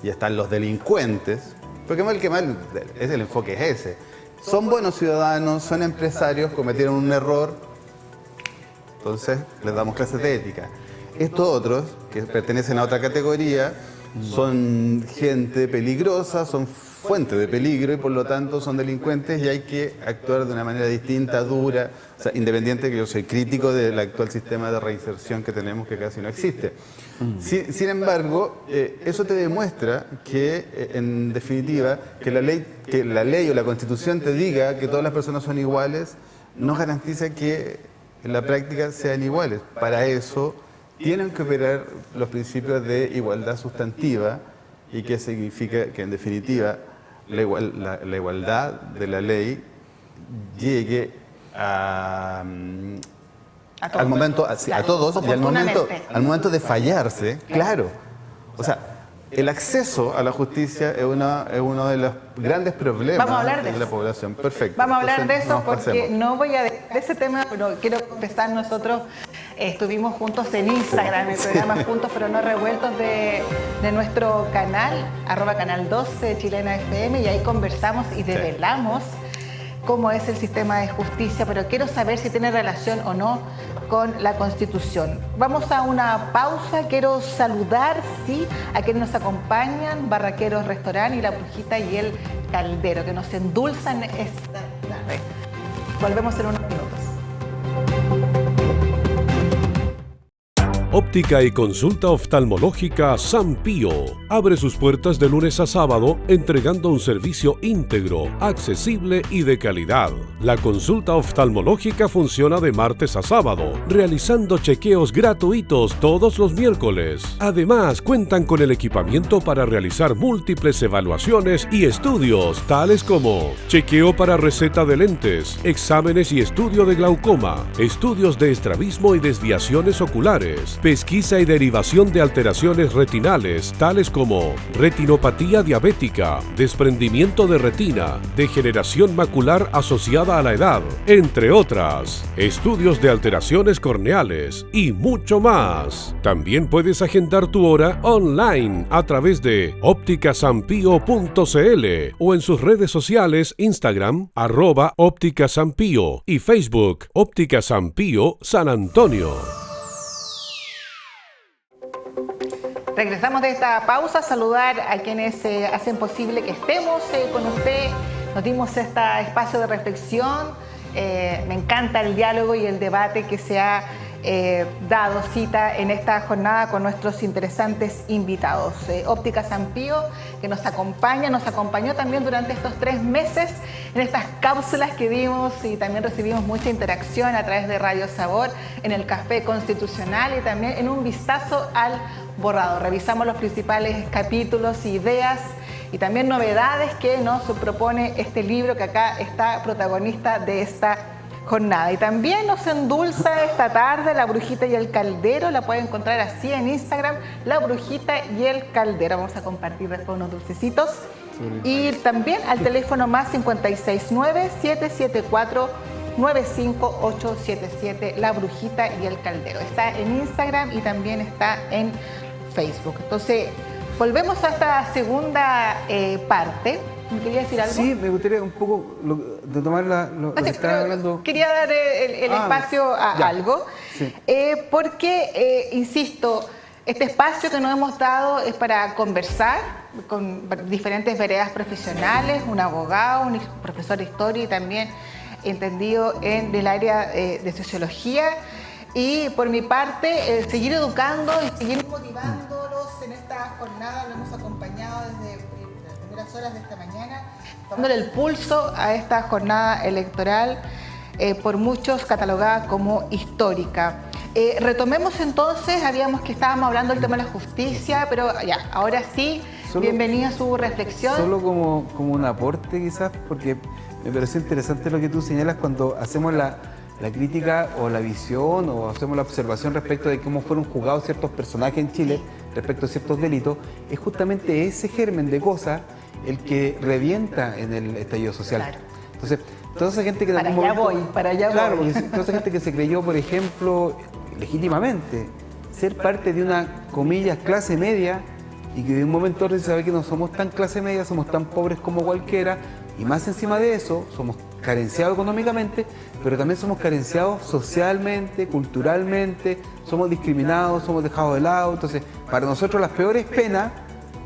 y están los delincuentes, porque mal que mal es el enfoque es ese. Son buenos ciudadanos, son empresarios, cometieron un error, entonces les damos clases de ética. Estos otros, que pertenecen a otra categoría, son gente peligrosa, son fuente de peligro y por lo tanto son delincuentes y hay que actuar de una manera distinta, dura, o sea, independiente que yo soy crítico del actual sistema de reinserción que tenemos que casi no existe. Sin embargo, eso te demuestra que, en definitiva, que la ley o la Constitución te diga que todas las personas son iguales, no garantiza que en la práctica sean iguales. Para eso tienen que operar los principios de igualdad sustantiva y que significa que en definitiva la igualdad de la ley llegue al momento, a todos y al momento de fallarse, claro. O sea, el acceso a la justicia es uno de los grandes problemas de la población. Perfecto. Vamos a hablar de eso porque no voy a dejar ese tema, pero quiero confesar, nosotros estuvimos juntos en Instagram, en programas juntos pero no revueltos de nuestro canal, @canal12 Chilena FM, y ahí conversamos y develamos cómo es el sistema de justicia, pero quiero saber si tiene relación o no con la Constitución. Vamos a una pausa, quiero saludar a quienes nos acompañan, Barraqueros Restaurant y La Brujita y El Caldero, que nos endulzan esta tarde. Volvemos en unos minutos. Óptica y consulta oftalmológica San Pío. Abre sus puertas de lunes a sábado entregando un servicio íntegro, accesible y de calidad. La consulta oftalmológica funciona de martes a sábado, realizando chequeos gratuitos todos los miércoles. Además, cuentan con el equipamiento para realizar múltiples evaluaciones y estudios, tales como chequeo para receta de lentes, exámenes y estudio de glaucoma, estudios de estrabismo y desviaciones oculares, pesquisa y derivación de alteraciones retinales tales como retinopatía diabética, desprendimiento de retina, degeneración macular asociada a la edad, entre otras, estudios de alteraciones corneales y mucho más. También puedes agendar tu hora online a través de ópticasampío.cl o en sus redes sociales Instagram @ópticasampío y Facebook Óptica Sampío San Antonio. Regresamos de esta pausa a saludar a quienes hacen posible que estemos con usted. Nos dimos este espacio de reflexión. Me encanta el diálogo y el debate que se ha dado cita en esta jornada con nuestros interesantes invitados. Óptica Sampío, que nos acompañó también durante estos 3 meses en estas cápsulas que dimos y también recibimos mucha interacción a través de Radio Sabor en el Café Constitucional y también en un vistazo al borrador. Revisamos los principales capítulos, ideas y también novedades que nos propone este libro que acá está protagonista de esta jornada. Y también nos endulza esta tarde La Brujita y el Caldero. La pueden encontrar así en Instagram, La Brujita y el Caldero. Vamos a compartir después unos dulcecitos. Y también al teléfono más 569-774-95877, La Brujita y el Caldero. Está en Instagram y también está en Facebook. Entonces, volvemos a esta segunda parte. ¿Me quería decir algo? Sí, me gustaría un poco de tomar lo que estaba hablando. Quería dar el espacio a algo, sí. Porque, insisto, este espacio que nos hemos dado es para conversar con diferentes veredas profesionales, un abogado, un profesor de historia y también entendido en el área de sociología. Y por mi parte, seguir educando y seguir motivándolos en esta jornada. Lo hemos acompañado desde las primeras horas de esta mañana, dándole el pulso a esta jornada electoral, por muchos catalogada como histórica. Retomemos entonces, estábamos hablando del tema de la justicia, pero ya, ahora sí, bienvenida a su reflexión. Solo como un aporte quizás, porque me pareció interesante lo que tú señalas cuando hacemos la crítica o la visión o hacemos la observación respecto de cómo fueron juzgados ciertos personajes en Chile respecto a ciertos delitos, es justamente ese germen de cosas el que revienta en el estallido social. Claro. Entonces, toda esa gente que para allá voy. Toda esa gente que se creyó, por ejemplo, legítimamente, ser parte de una, comillas, clase media, y que de un momento a otro se sabe que no somos tan clase media, somos tan pobres como cualquiera, y más encima de eso, somos carenciados económicamente, pero también somos carenciados socialmente, culturalmente, somos discriminados, somos dejados de lado. Entonces, para nosotros las peores penas,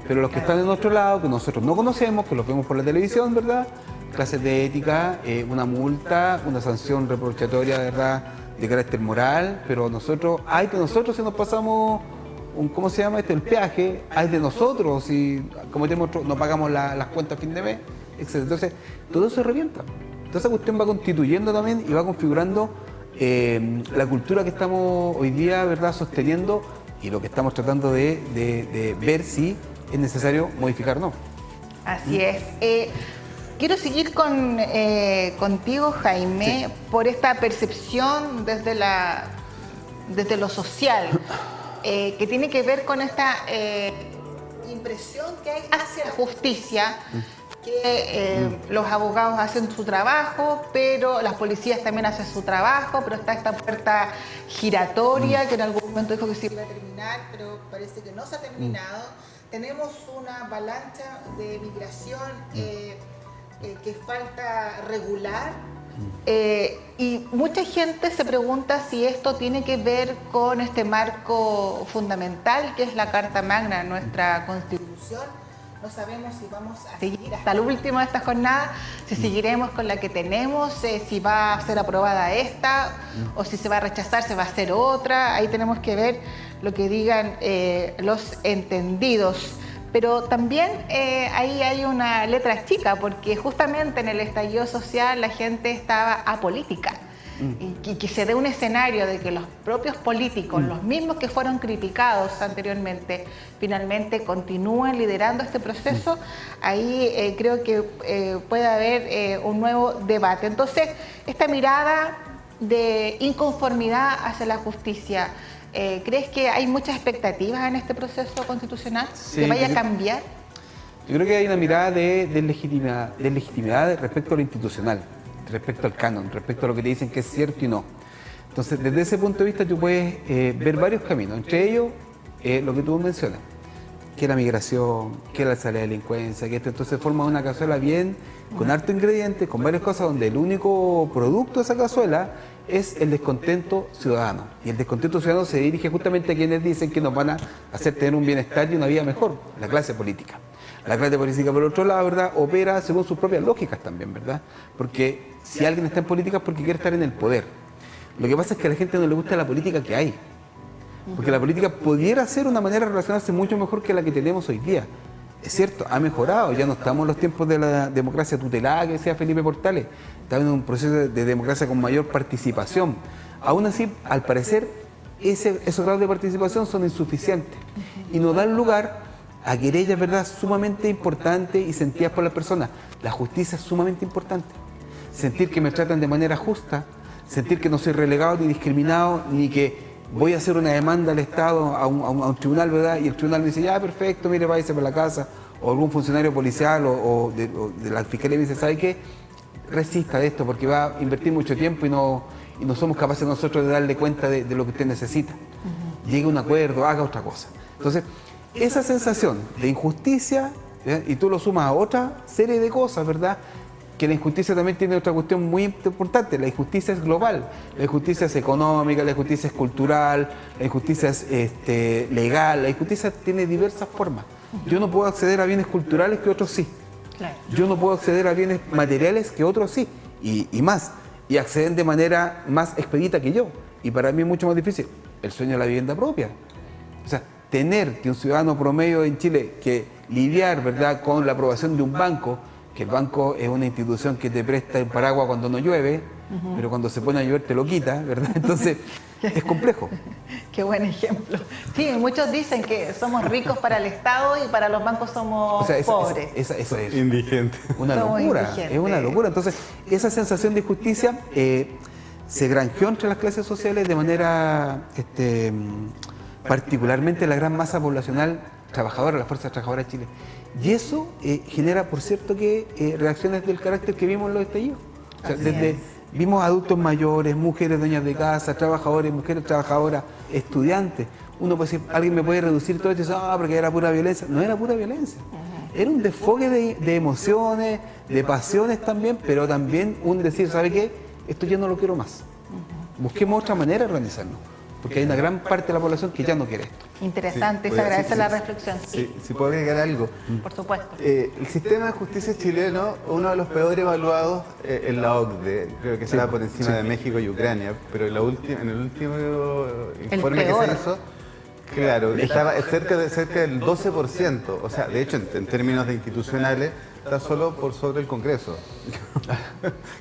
pero los que están de nuestro lado, que nosotros no conocemos, que los vemos por la televisión, ¿verdad? Clases de ética, una multa, una sanción reprochatoria, ¿verdad?, de carácter moral, pero nosotros, hay de nosotros si nos pasamos ¿cómo se llama esto? El peaje, hay de nosotros si cometemos no pagamos las cuentas a fin de mes, etc. Entonces, todo eso revienta. Entonces, esa cuestión va constituyendo también y va configurando la cultura que estamos hoy día, ¿verdad?, sosteniendo, y lo que estamos tratando de ver si es necesario modificar o no. Así es. Quiero seguir contigo, Jaime, sí, por esta percepción desde lo social, que tiene que ver con esta impresión que hay hacia la justicia, que los abogados hacen su trabajo, pero las policías también hacen su trabajo, pero está esta puerta giratoria que en algún momento dijo que se iba a terminar, pero parece que no se ha terminado. Tenemos una avalancha de migración que falta regular, y mucha gente se pregunta si esto tiene que ver con este marco fundamental que es la Carta Magna, nuestra Constitución. No sabemos si vamos a seguir hasta el último de esta jornada, si seguiremos con la que tenemos, si va a ser aprobada esta o si se va a rechazar, se va a hacer otra. Ahí tenemos que ver lo que digan los entendidos. Pero también ahí hay una letra chica, porque justamente en el estallido social la gente estaba apolítica. Y que se dé un escenario de que los propios políticos, los mismos que fueron criticados anteriormente, finalmente continúen liderando este proceso, ahí creo que puede haber un nuevo debate. Entonces, esta mirada de inconformidad hacia la justicia, ¿crees que hay muchas expectativas en este proceso constitucional? Sí, ¿Que vaya a cambiar? Yo creo que hay una mirada de legitimidad respecto a lo institucional, respecto al canon, respecto a lo que te dicen que es cierto y no. Entonces, desde ese punto de vista, tú puedes ver varios caminos, entre ellos lo que tú mencionas, que la migración, que la salida de delincuencia, que esto. Entonces forma una cazuela bien, con harto ingrediente, con varias cosas, donde el único producto de esa cazuela es el descontento ciudadano. Y el descontento ciudadano se dirige justamente a quienes dicen que nos van a hacer tener un bienestar y una vida mejor, la clase política. La clase política, por otro lado, ¿verdad?, opera según sus propias lógicas también, ¿verdad? Porque si alguien está en política es porque quiere estar en el poder. Lo que pasa es que a la gente no le gusta la política que hay. Porque la política pudiera ser una manera de relacionarse mucho mejor que la que tenemos hoy día. Es cierto, ha mejorado, ya no estamos en los tiempos de la democracia tutelada que decía Felipe Portales, estamos en un proceso de democracia con mayor participación. Aún así, al parecer, esos grados de participación son insuficientes y nos dan lugar a querellas, ¿verdad?, sumamente importantes y sentidas por las personas. La justicia es sumamente importante. Sentir que me tratan de manera justa, sentir que no soy relegado ni discriminado, ni que voy a hacer una demanda al Estado a un tribunal, ¿verdad?, y el tribunal me dice, ya, perfecto, mire, váyase por la casa, o algún funcionario policial o de la fiscalía me dice, ¿sabe qué? Resista de esto porque va a invertir mucho tiempo y no somos capaces nosotros de darle cuenta de lo que usted necesita. Llegue a un acuerdo, haga otra cosa. Entonces, esa sensación de injusticia, ¿ya?, y tú lo sumas a otra serie de cosas, ¿verdad?, que la injusticia también tiene otra cuestión muy importante. La injusticia es global, la injusticia es económica, la injusticia es cultural, la injusticia es legal, la injusticia tiene diversas formas. Yo no puedo acceder a bienes culturales que otros sí. Claro. Yo no puedo acceder a bienes materiales que otros sí, y más, y acceden de manera más expedita que yo. Y para mí es mucho más difícil el sueño de la vivienda propia. O sea, tener que un ciudadano promedio en Chile que lidiar, ¿verdad?, con la aprobación de un banco, que el banco es una institución que te presta el paraguas cuando no llueve, pero cuando se pone a llover te lo quita, ¿verdad? Entonces, es complejo. Qué buen ejemplo. Sí, muchos dicen que somos ricos para el Estado y para los bancos somos pobres. Eso es Indigente. una Somos locura, indigentes. es una locura. Entonces, esa sensación de injusticia se granjeó entre las clases sociales de manera particularmente la gran masa poblacional trabajadora, las fuerzas trabajadoras de Chile. Y eso genera, por cierto, que reacciones del carácter que vimos en los estallidos. O sea, vimos adultos mayores, mujeres dueñas de casa, trabajadores, mujeres trabajadoras, estudiantes. Uno puede decir, alguien me puede reducir todo esto y decir, porque era pura violencia. No era pura violencia. Era un desfogue de emociones, de pasiones también, pero también un decir, ¿sabe qué? Esto ya no lo quiero más. Busquemos otra manera de organizarnos. Porque hay una gran parte de la población que ya no quiere esto. Interesante, Sí, se pues, agradece sí, la sí, reflexión. Sí, si puedo agregar algo. Por supuesto. El sistema de justicia chileno, uno de los peor evaluados en la OCDE, creo que está por encima de México y Ucrania, pero en el último informe que peor. se hizo, claro, estaba cerca del 12%, o sea, de hecho, en términos de institucionales, está solo por sobre el Congreso.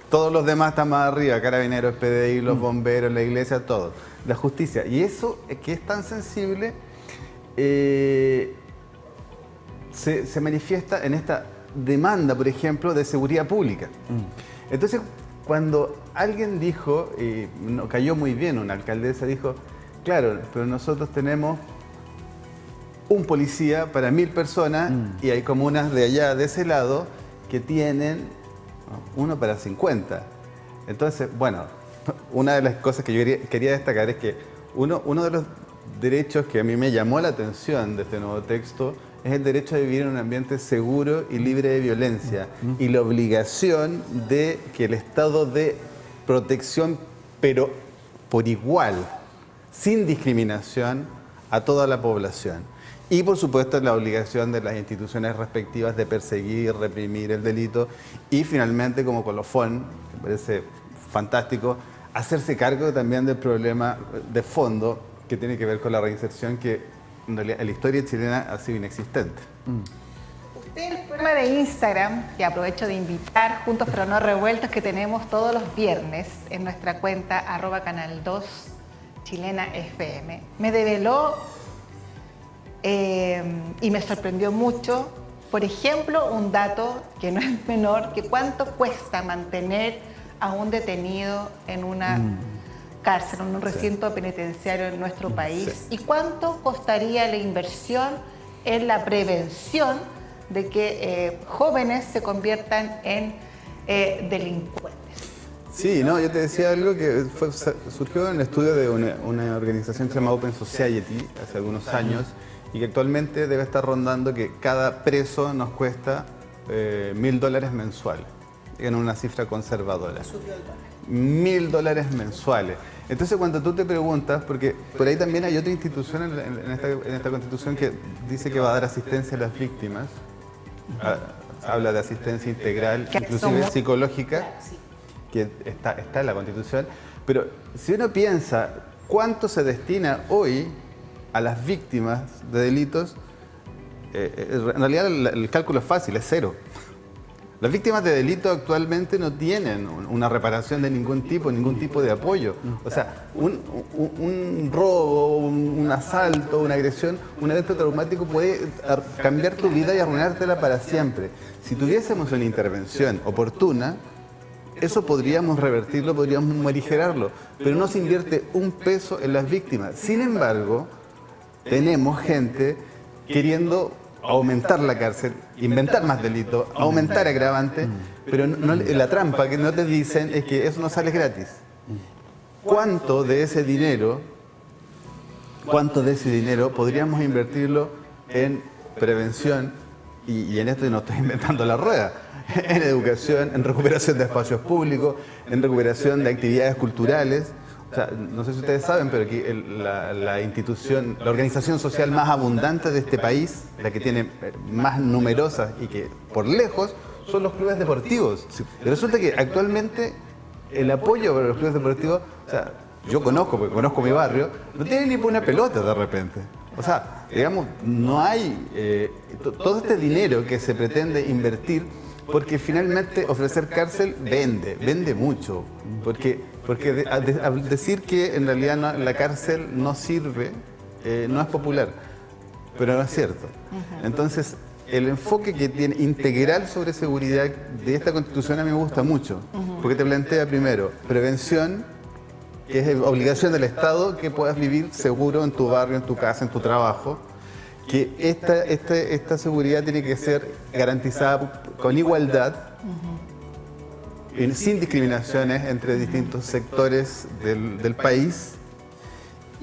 Todos los demás están más arriba, Carabineros, PDI, los bomberos, la iglesia, todo. La justicia. Y eso, que es tan sensible, se manifiesta en esta demanda, por ejemplo, de seguridad pública. Entonces, cuando alguien dijo, y no, cayó muy bien, una alcaldesa dijo, claro, pero nosotros tenemos un policía para 1000 personas y hay comunas de allá, de ese lado, que tienen uno para 50. Entonces, bueno, una de las cosas que yo quería destacar es que uno de los derechos que a mí me llamó la atención de este nuevo texto es el derecho a vivir en un ambiente seguro y libre de violencia y la obligación de que el Estado dé protección, pero por igual, sin discriminación, a toda la población. Y por supuesto la obligación de las instituciones respectivas de perseguir, reprimir el delito y finalmente, como colofón, me parece fantástico, hacerse cargo también del problema de fondo que tiene que ver con la reinserción que en realidad en la historia chilena ha sido inexistente. Usted en el programa de Instagram, que aprovecho de invitar, Juntos pero no revueltos, que tenemos todos los viernes en nuestra cuenta @canal2 Chilena FM, me develó y me sorprendió mucho, por ejemplo, un dato que no es menor, que cuánto cuesta mantener a un detenido en una cárcel, en un recinto penitenciario en nuestro país? Sí. ¿Y cuánto costaría la inversión en la prevención de que jóvenes se conviertan en delincuentes? Sí, no, yo te decía algo que surgió en el estudio de una organización que se llama Open Society hace algunos años y que actualmente debe estar rondando que cada preso nos cuesta $1.000 mensuales, en una cifra conservadora. $1.000 mensuales. Entonces cuando tú te preguntas, porque por ahí también hay otra institución en esta Constitución que dice que va a dar asistencia a las víctimas, habla de asistencia integral, inclusive psicológica, que está en la Constitución, pero si uno piensa cuánto se destina hoy a las víctimas de delitos, en realidad el cálculo es fácil, es cero. Las víctimas de delito actualmente no tienen una reparación de ningún tipo de apoyo. O sea, un robo, un asalto, una agresión, un evento traumático puede cambiar tu vida y arruinártela para siempre. Si tuviésemos una intervención oportuna, eso podríamos revertirlo, podríamos morigerarlo, pero no se invierte un peso en las víctimas. Sin embargo, tenemos gente queriendo aumentar la cárcel, inventar más delitos, aumentar agravantes, pero la trampa que no te dicen es que eso no sale gratis. ¿Cuánto de ese dinero podríamos invertirlo en prevención? Y en esto no estoy inventando la rueda. En educación, en recuperación de espacios públicos, en recuperación de actividades culturales. O sea, no sé si ustedes saben, pero aquí la organización social más abundante de este país, la que tiene más numerosas y que por lejos son los clubes deportivos. Y resulta que actualmente el apoyo para los clubes deportivos, o sea, yo porque conozco mi barrio, no tiene ni por una pelota de repente. O sea, digamos, no hay todo este dinero que se pretende invertir, porque finalmente ofrecer cárcel vende mucho. Porque al decir que en realidad la cárcel no sirve, no es popular, pero no es cierto. Entonces, el enfoque que tiene integral sobre seguridad de esta Constitución a mí me gusta mucho, porque te plantea primero prevención, que es obligación del Estado que puedas vivir seguro en tu barrio, en tu casa, en tu trabajo, que esta seguridad tiene que ser garantizada con igualdad, sin discriminaciones entre distintos sectores del país,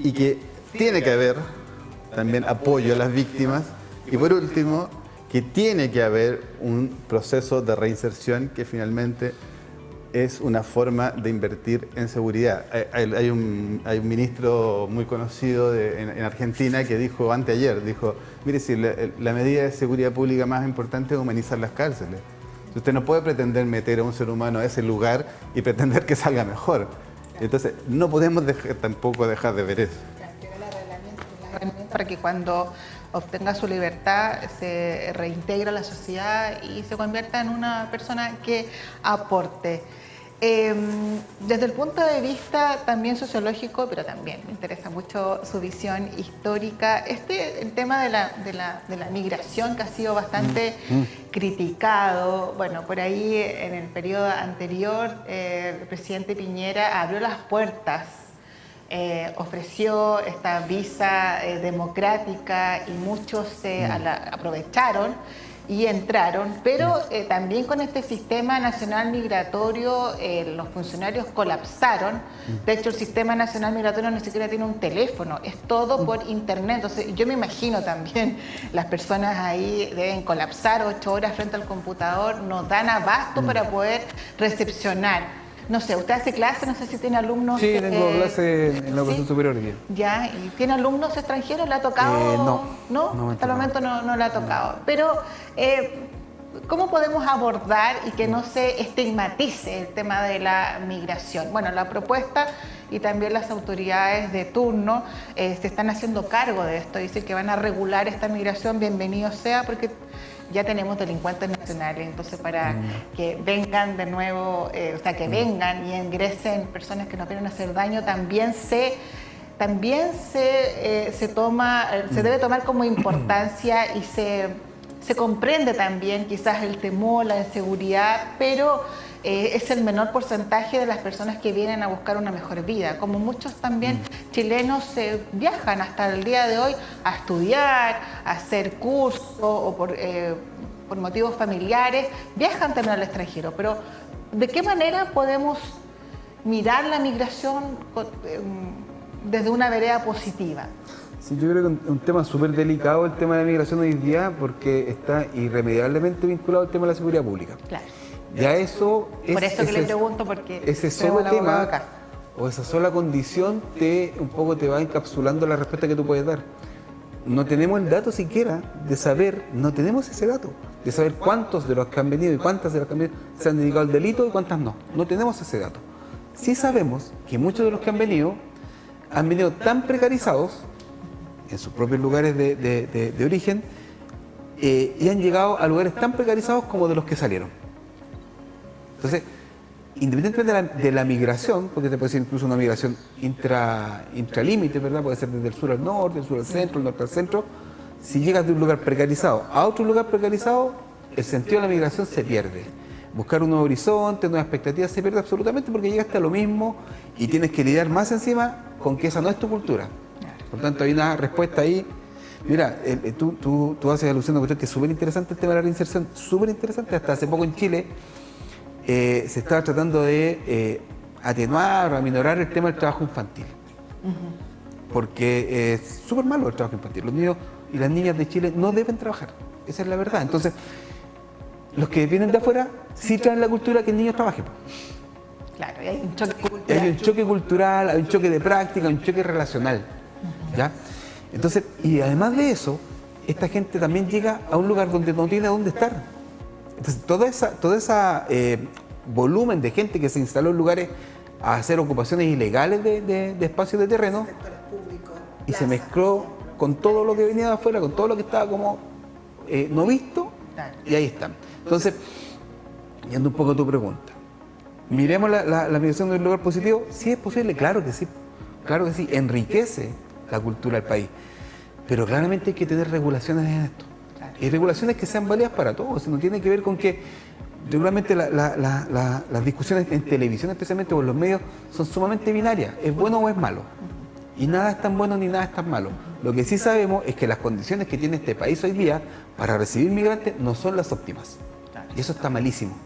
y que tiene que haber también apoyo a las víctimas, y por último, que tiene que haber un proceso de reinserción que finalmente es una forma de invertir en seguridad. Hay un ministro muy conocido en Argentina que dijo anteayer, mire, si la medida de seguridad pública más importante es humanizar las cárceles. Usted no puede pretender meter a un ser humano a ese lugar y pretender que salga mejor. Entonces, no podemos tampoco dejar de ver eso. La herramienta para que cuando obtenga su libertad se reintegre a la sociedad y se convierta en una persona que aporte. Desde el punto de vista también sociológico, pero también me interesa mucho su visión histórica, el tema de la migración que ha sido bastante criticado. Bueno, por ahí en el periodo anterior el presidente Piñera abrió las puertas, ofreció esta visa democrática y muchos se aprovecharon y entraron, pero también con este sistema nacional migratorio los funcionarios colapsaron. De hecho, el sistema nacional migratorio ni siquiera tiene un teléfono, es todo por internet. Entonces, yo me imagino también las personas ahí deben colapsar 8 horas frente al computador, no dan abasto para poder recepcionar. No sé, usted hace clase, no sé si tiene alumnos... Sí, tengo clase en la educación superior aquí. Ya, ¿y tiene alumnos extranjeros? ¿Le ha tocado? No, hasta el momento no le ha tocado. Pero, ¿cómo podemos abordar y que no se estigmatice el tema de la migración? Bueno, la propuesta y también las autoridades de turno se están haciendo cargo de esto. Dicen que van a regular esta migración, bienvenido sea, porque ya tenemos delincuentes nacionales, entonces para que vengan de nuevo, o sea, que vengan y ingresen personas que no quieren hacer daño, también se debe tomar como importancia y se comprende también quizás el temor, la inseguridad, pero es el menor porcentaje de las personas que vienen a buscar una mejor vida. Como muchos también chilenos viajan hasta el día de hoy a estudiar, a hacer cursos o por motivos familiares, viajan también al extranjero. Pero ¿de qué manera podemos mirar la migración desde una vereda positiva? Sí, yo creo que es un tema súper delicado el tema de la migración hoy día, porque está irremediablemente vinculado al tema de la seguridad pública. Claro. Ya eso es... Por eso que le pregunto, porque ese tengo solo el abogado tema acá. o esa sola condición un poco te va encapsulando la respuesta que tú puedes dar. No tenemos el dato siquiera de saber, no tenemos ese dato, de saber cuántos de los que han venido y cuántas de los que han venido se han dedicado al delito y cuántas no. No tenemos ese dato. Sí sabemos que muchos de los que han venido tan precarizados en sus propios lugares de origen y han llegado a lugares tan precarizados como de los que salieron. Entonces, independientemente de la migración, porque te puede ser incluso una migración intralímite, ¿verdad? Puede ser desde el sur al norte, del sur al centro, el norte al centro. Si llegas de un lugar precarizado a otro lugar precarizado, el sentido de la migración se pierde. Buscar un nuevo horizonte, nuevas expectativas, se pierde absolutamente porque llegaste a lo mismo y tienes que lidiar más encima con que esa no es tu cultura. Por tanto, hay una respuesta ahí. Mira, tú haces alusión a una cuestión que es súper interesante, el tema de la reinserción, súper interesante. Hasta hace poco en Chile se estaba tratando de atenuar o aminorar el tema del trabajo infantil. Porque es súper malo el trabajo infantil. Los niños y las niñas de Chile no deben trabajar. Esa es la verdad. Entonces, los que vienen de afuera sí traen la cultura que el niño trabaje. Claro, y hay un choque cultural. Hay un choque cultural, hay un choque de práctica, hay un choque relacional. ¿Ya? Entonces, y además de eso, esta gente también llega a un lugar donde no tiene dónde estar. Entonces, toda esa volumen de gente que se instaló en lugares a hacer ocupaciones ilegales de espacios de terreno y se mezcló con todo lo que venía de afuera, con todo lo que estaba como no visto, y ahí están. Entonces, yendo un poco a tu pregunta, miremos la migración de un lugar positivo. Sí es posible, claro que sí, enriquece la cultura del país, pero claramente hay que tener regulaciones en esto, y regulaciones que sean válidas para todos. No tiene que ver con que regularmente las discusiones en televisión, especialmente o en los medios, son sumamente binarias, es bueno o es malo, y nada es tan bueno ni nada es tan malo. Lo que sí sabemos es que las condiciones que tiene este país hoy día para recibir migrantes no son las óptimas, y eso está malísimo.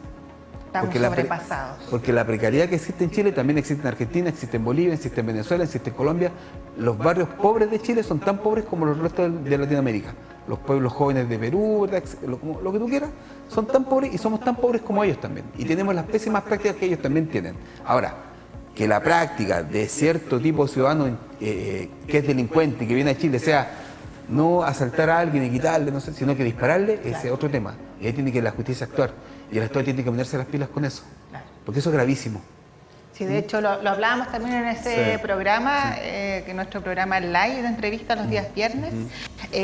Estamos sobrepasados. Porque la precariedad que existe en Chile también existe en Argentina, existe en Bolivia, existe en Venezuela, existe en Colombia. Los barrios pobres de Chile son tan pobres como los restos de Latinoamérica. Los pueblos jóvenes de Perú, ¿verdad? Lo que tú quieras, son tan pobres y somos tan pobres como ellos también. Y tenemos las pésimas prácticas que ellos también tienen. Ahora, que la práctica de cierto tipo de ciudadano que es delincuente y que viene a Chile sea no asaltar a alguien y quitarle, no sé, sino que dispararle, ese es otro tema. Y ahí tiene que la justicia actuar. Y el Estado tiene que ponerse las pilas con eso. Porque eso es gravísimo. Sí, de hecho lo hablábamos también en ese programa, que nuestro programa live de entrevista los días viernes,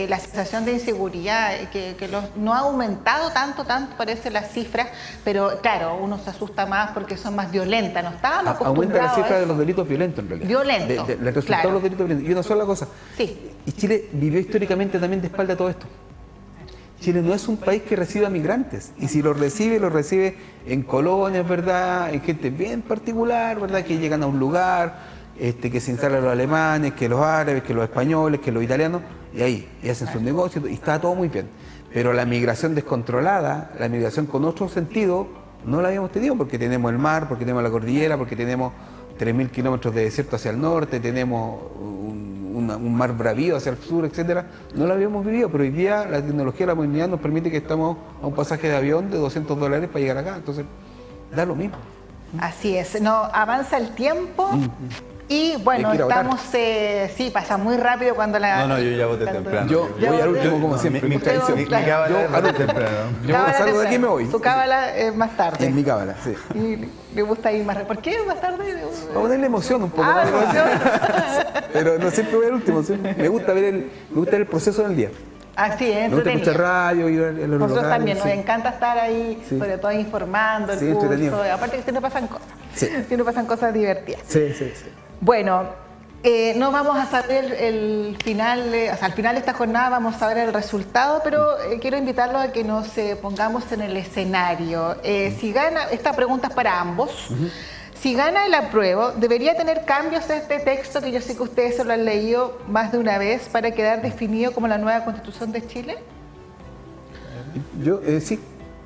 la sensación de inseguridad, que no ha aumentado tanto parece las cifras, pero claro, uno se asusta más porque son más violentas, no estábamos acostumbrados. Aumenta la cifra de los delitos violentos en realidad. Violentos. El resultado de los delitos violentos. Y una sola cosa. Sí. Y Chile vivió históricamente también de espalda a todo esto. Chile no es un país que reciba migrantes, y si lo recibe en colonias, ¿verdad? En gente bien particular, ¿verdad? Que llegan a un lugar, que se instalan los alemanes, que los árabes, que los españoles, que los italianos, y ahí y hacen sus negocios, y está todo muy bien. Pero la migración descontrolada, la migración con otro sentido, no la habíamos tenido, porque tenemos el mar, porque tenemos la cordillera, porque tenemos 3.000 kilómetros de desierto hacia el norte, tenemos un mar bravío hacia el sur, etcétera. No lo habíamos vivido, pero hoy día la tecnología de la modernidad nos permite que estamos a un pasaje de avión de $200 para llegar acá, entonces da lo mismo. Así es, no avanza el tiempo y bueno, estamos, sí, pasa muy rápido cuando la... No, yo ya voté temprano. Yo voy al último como siempre, mi tradición. Mi cábala temprano. Yo salgo de aquí y me voy. Su cábala es más tarde. En mi cábala, sí. Y le gusta ir más... ¿Por qué más tarde? Para ponerle emoción un poco. Emoción. Pero no siempre voy al último, ¿sí? Me gusta ver el proceso del día. Así es, me gusta escuchar radio, ir a los locales. Nosotros también, nos encanta estar ahí, sobre todo informando el curso. Aparte que siempre pasan cosas, siempre pasan cosas divertidas. Sí. Bueno, No vamos a saber el final, o sea, al final de esta jornada vamos a ver el resultado, pero quiero invitarlos a que nos pongamos en el escenario. Si gana, esta pregunta es para ambos. Si gana el apruebo, ¿debería tener cambios este texto, que yo sé que ustedes se lo han leído más de una vez, para quedar definido como la nueva Constitución de Chile? Yo, sí.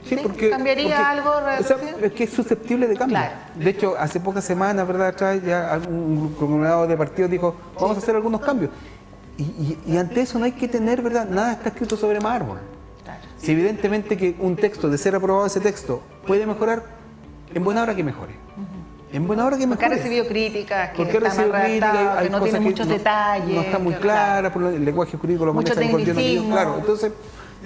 Sí, ¿Cambiaría algo? O sea, es que es susceptible de cambio. Claro. De hecho, hace pocas semanas, ¿verdad? Atrás ya un conglomerado de partidos dijo, vamos a hacer algunos cambios. Y ante eso no hay que tener, ¿verdad? Nada está escrito sobre mármol. Claro. Si evidentemente que un texto, de ser aprobado ese texto, puede mejorar, en buena hora que mejore. En buena hora que mejore. Porque ha recibido críticas, que Porque está mal redactado, hay que no cosas tiene muchos detalles. No está muy clara, por el lenguaje jurídico lo Mucho manejan con tecnicismo. claro, entonces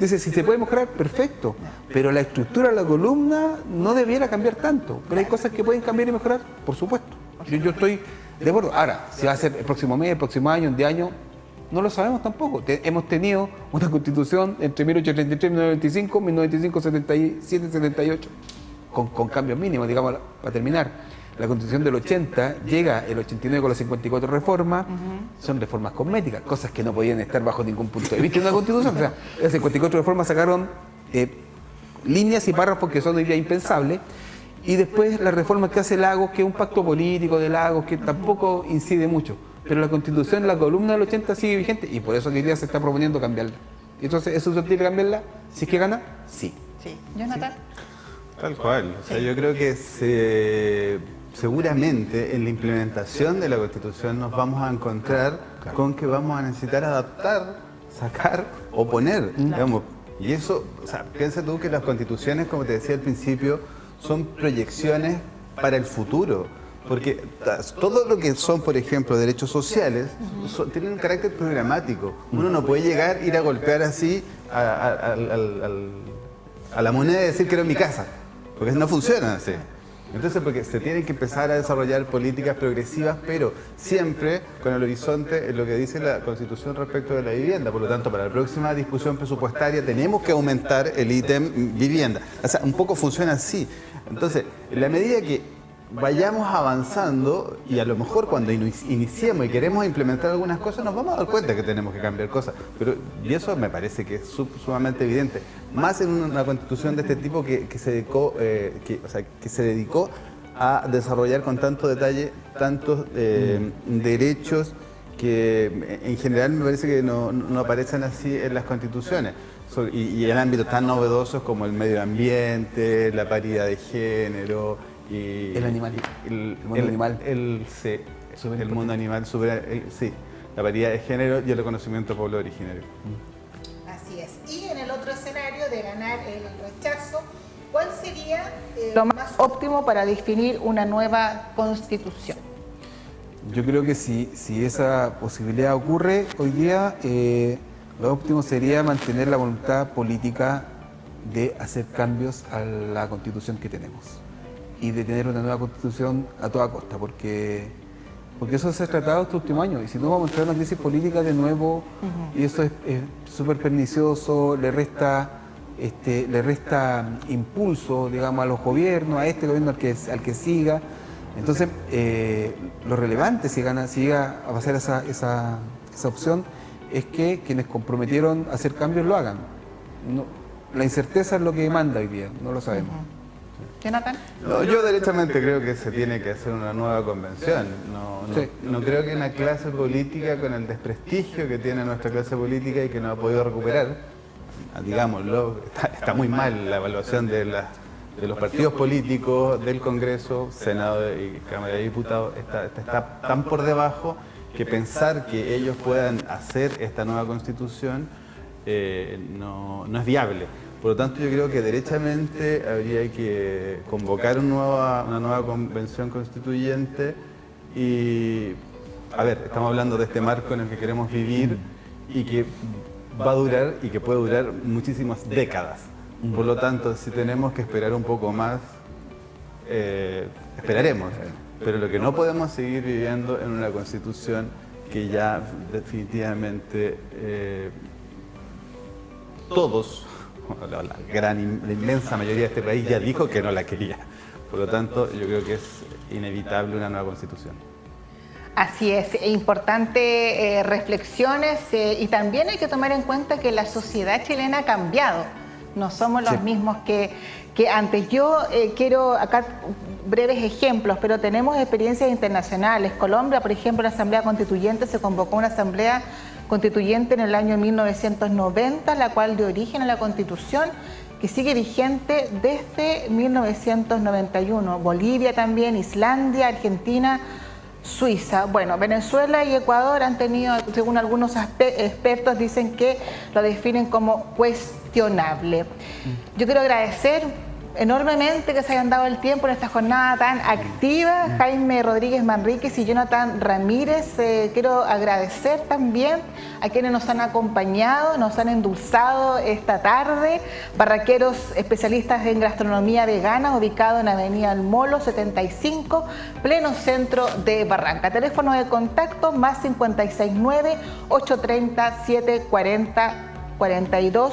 dice, si se puede mejorar, perfecto, pero la estructura de la columna no debiera cambiar tanto, pero hay cosas que pueden cambiar y mejorar, por supuesto. Yo estoy de acuerdo. Ahora, si va a ser el próximo mes, el próximo año, en 10 años, no lo sabemos tampoco. Hemos tenido una constitución entre 1833 y 1995, 1995, 77, 78, con cambios mínimos, digamos, para terminar. La Constitución del 80 llega el 89 con las 54 reformas, son reformas cosméticas, cosas que no podían estar bajo ningún punto de vista en una Constitución. O sea, las 54 reformas sacaron líneas y párrafos que son hoy día impensables, y después la reforma que hace Lagos, que es un pacto político de Lagos, que tampoco incide mucho. Pero la Constitución, la columna del 80 sigue vigente, y por eso hoy día se está proponiendo cambiarla. Entonces, ¿es susceptible de cambiarla? Si es que gana, sí. Sí. Jonathan. Tal cual. O sea, yo creo que seguramente en la implementación de la Constitución nos vamos a encontrar con que vamos a necesitar adaptar, sacar o poner, digamos. Y eso, o sea, piensa tú que las constituciones, como te decía al principio, son proyecciones para el futuro. Porque todo lo que son, por ejemplo, derechos sociales, tienen un carácter programático. Uno no puede llegar, ir a golpear así a la moneda y decir que era mi casa, porque no funciona así. Entonces, porque se tienen que empezar a desarrollar políticas progresivas, pero siempre con el horizonte en lo que dice la Constitución respecto de la vivienda. Por lo tanto, para la próxima discusión presupuestaria tenemos que aumentar el ítem vivienda. O sea, un poco funciona así. Entonces, en la medida que vayamos avanzando, y a lo mejor cuando iniciemos y queremos implementar algunas cosas, nos vamos a dar cuenta que tenemos que cambiar cosas. Y eso me parece que es sumamente evidente. Más en una constitución de este tipo que se dedicó a desarrollar con tanto detalle tantos derechos que en general me parece que no aparecen así en las constituciones. Y en ámbitos tan novedosos como el medio ambiente, la paridad de género. Y el animal. El mundo animal. El mundo animal, sí. La paridad de género y el reconocimiento de pueblo originario. Así es. Y en el otro escenario de ganar el rechazo, ¿cuál sería lo más óptimo para definir una nueva constitución? Yo creo que si esa posibilidad ocurre hoy día, lo óptimo sería mantener la voluntad política de hacer cambios a la constitución que tenemos y de tener una nueva constitución a toda costa, porque eso se ha tratado estos últimos años, y si no vamos a entrar en una crisis política de nuevo, y eso es súper pernicioso, le resta impulso, digamos, a los gobiernos, a este gobierno al que siga. Entonces, lo relevante, si llega a pasar esa opción, es que quienes comprometieron a hacer cambios lo hagan. La incerteza es lo que manda hoy día, no lo sabemos. Jonathan. No, yo derechamente creo que se tiene que hacer una nueva convención. No creo que una clase política con el desprestigio que tiene nuestra clase política y que no ha podido recuperar, digámoslo, está muy mal la evaluación de los partidos políticos, del Congreso, Senado y Cámara de Diputados, está tan por debajo que pensar que ellos puedan hacer esta nueva constitución no es viable. Por lo tanto, yo creo que derechamente habría que convocar una nueva convención constituyente y, a ver, estamos hablando de este marco en el que queremos vivir y que va a durar y que puede durar muchísimas décadas. Por lo tanto, si tenemos que esperar un poco más, esperaremos. Pero lo que no podemos seguir viviendo en una constitución que ya definitivamente todos, la inmensa mayoría de este país ya dijo que no la quería. Por lo tanto, yo creo que es inevitable una nueva constitución. Así es, importante reflexiones y también hay que tomar en cuenta que la sociedad chilena ha cambiado. No somos los mismos que antes. Yo quiero acá breves ejemplos, pero tenemos experiencias internacionales. Colombia, por ejemplo, la Asamblea Constituyente se convocó una Asamblea Constituyente en el año 1990, la cual dio origen a la Constitución, que sigue vigente desde 1991. Bolivia también, Islandia, Argentina, Suiza. Bueno, Venezuela y Ecuador han tenido, según algunos expertos, dicen que lo definen como cuestionable. Yo quiero agradecer enormemente que se hayan dado el tiempo en esta jornada tan activa. Jaime Rodríguez Manríquez y Jonathan Ramírez, quiero agradecer también a quienes nos han acompañado, nos han endulzado esta tarde. Barraqueros especialistas en gastronomía vegana, ubicado en Avenida El Molo 75, pleno centro de Barranca. Teléfono de contacto más 569-830-740-42.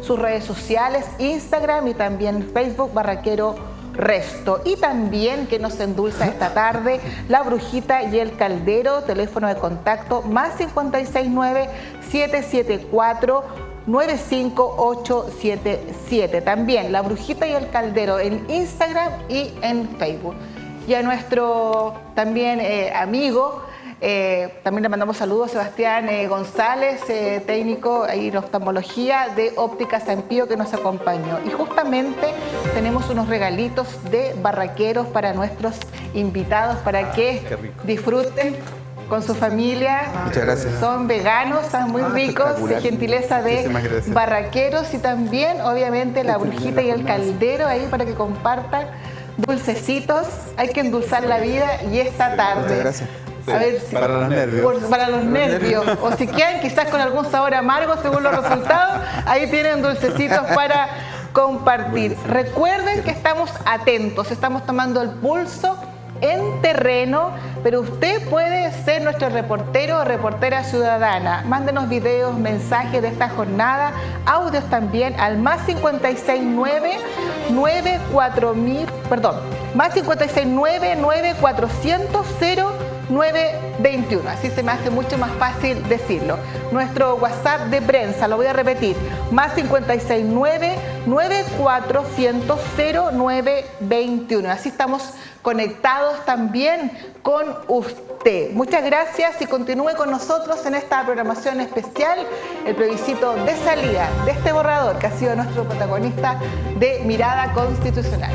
Sus redes sociales, Instagram y también Facebook, Barraquero Resto. Y también que nos endulza esta tarde, La Brujita y el Caldero, teléfono de contacto más 569-774-95877. También La Brujita y el Caldero en Instagram y en Facebook. Y a nuestro también amigo, también le mandamos saludos a Sebastián González, técnico ahí en oftalmología de Óptica San Pío, que nos acompañó. Y justamente tenemos unos regalitos de barraqueros para nuestros invitados, para que disfruten con su familia. Muchas gracias. Son veganos, son muy ricos, de gentileza de barraqueros. Y también, obviamente, La Brujita y el Caldero ahí para que compartan dulcecitos. Hay que endulzar la vida y esta tarde. Muchas gracias. A ver, para los nervios. Para los nervios. O si quieren, quizás con algún sabor amargo según los resultados, ahí tienen dulcecitos para compartir. Recuerden que estamos atentos, estamos tomando el pulso en terreno, pero usted puede ser nuestro reportero o reportera ciudadana. Mándenos videos, mensajes de esta jornada, audios también al más 569-9400-921. Así se me hace mucho más fácil decirlo. Nuestro WhatsApp de prensa, lo voy a repetir, más 569-9400-921. Así estamos conectados también con usted. Muchas gracias y continúe con nosotros en esta programación especial, el plebiscito de salida de este borrador que ha sido nuestro protagonista de Mirada Constitucional.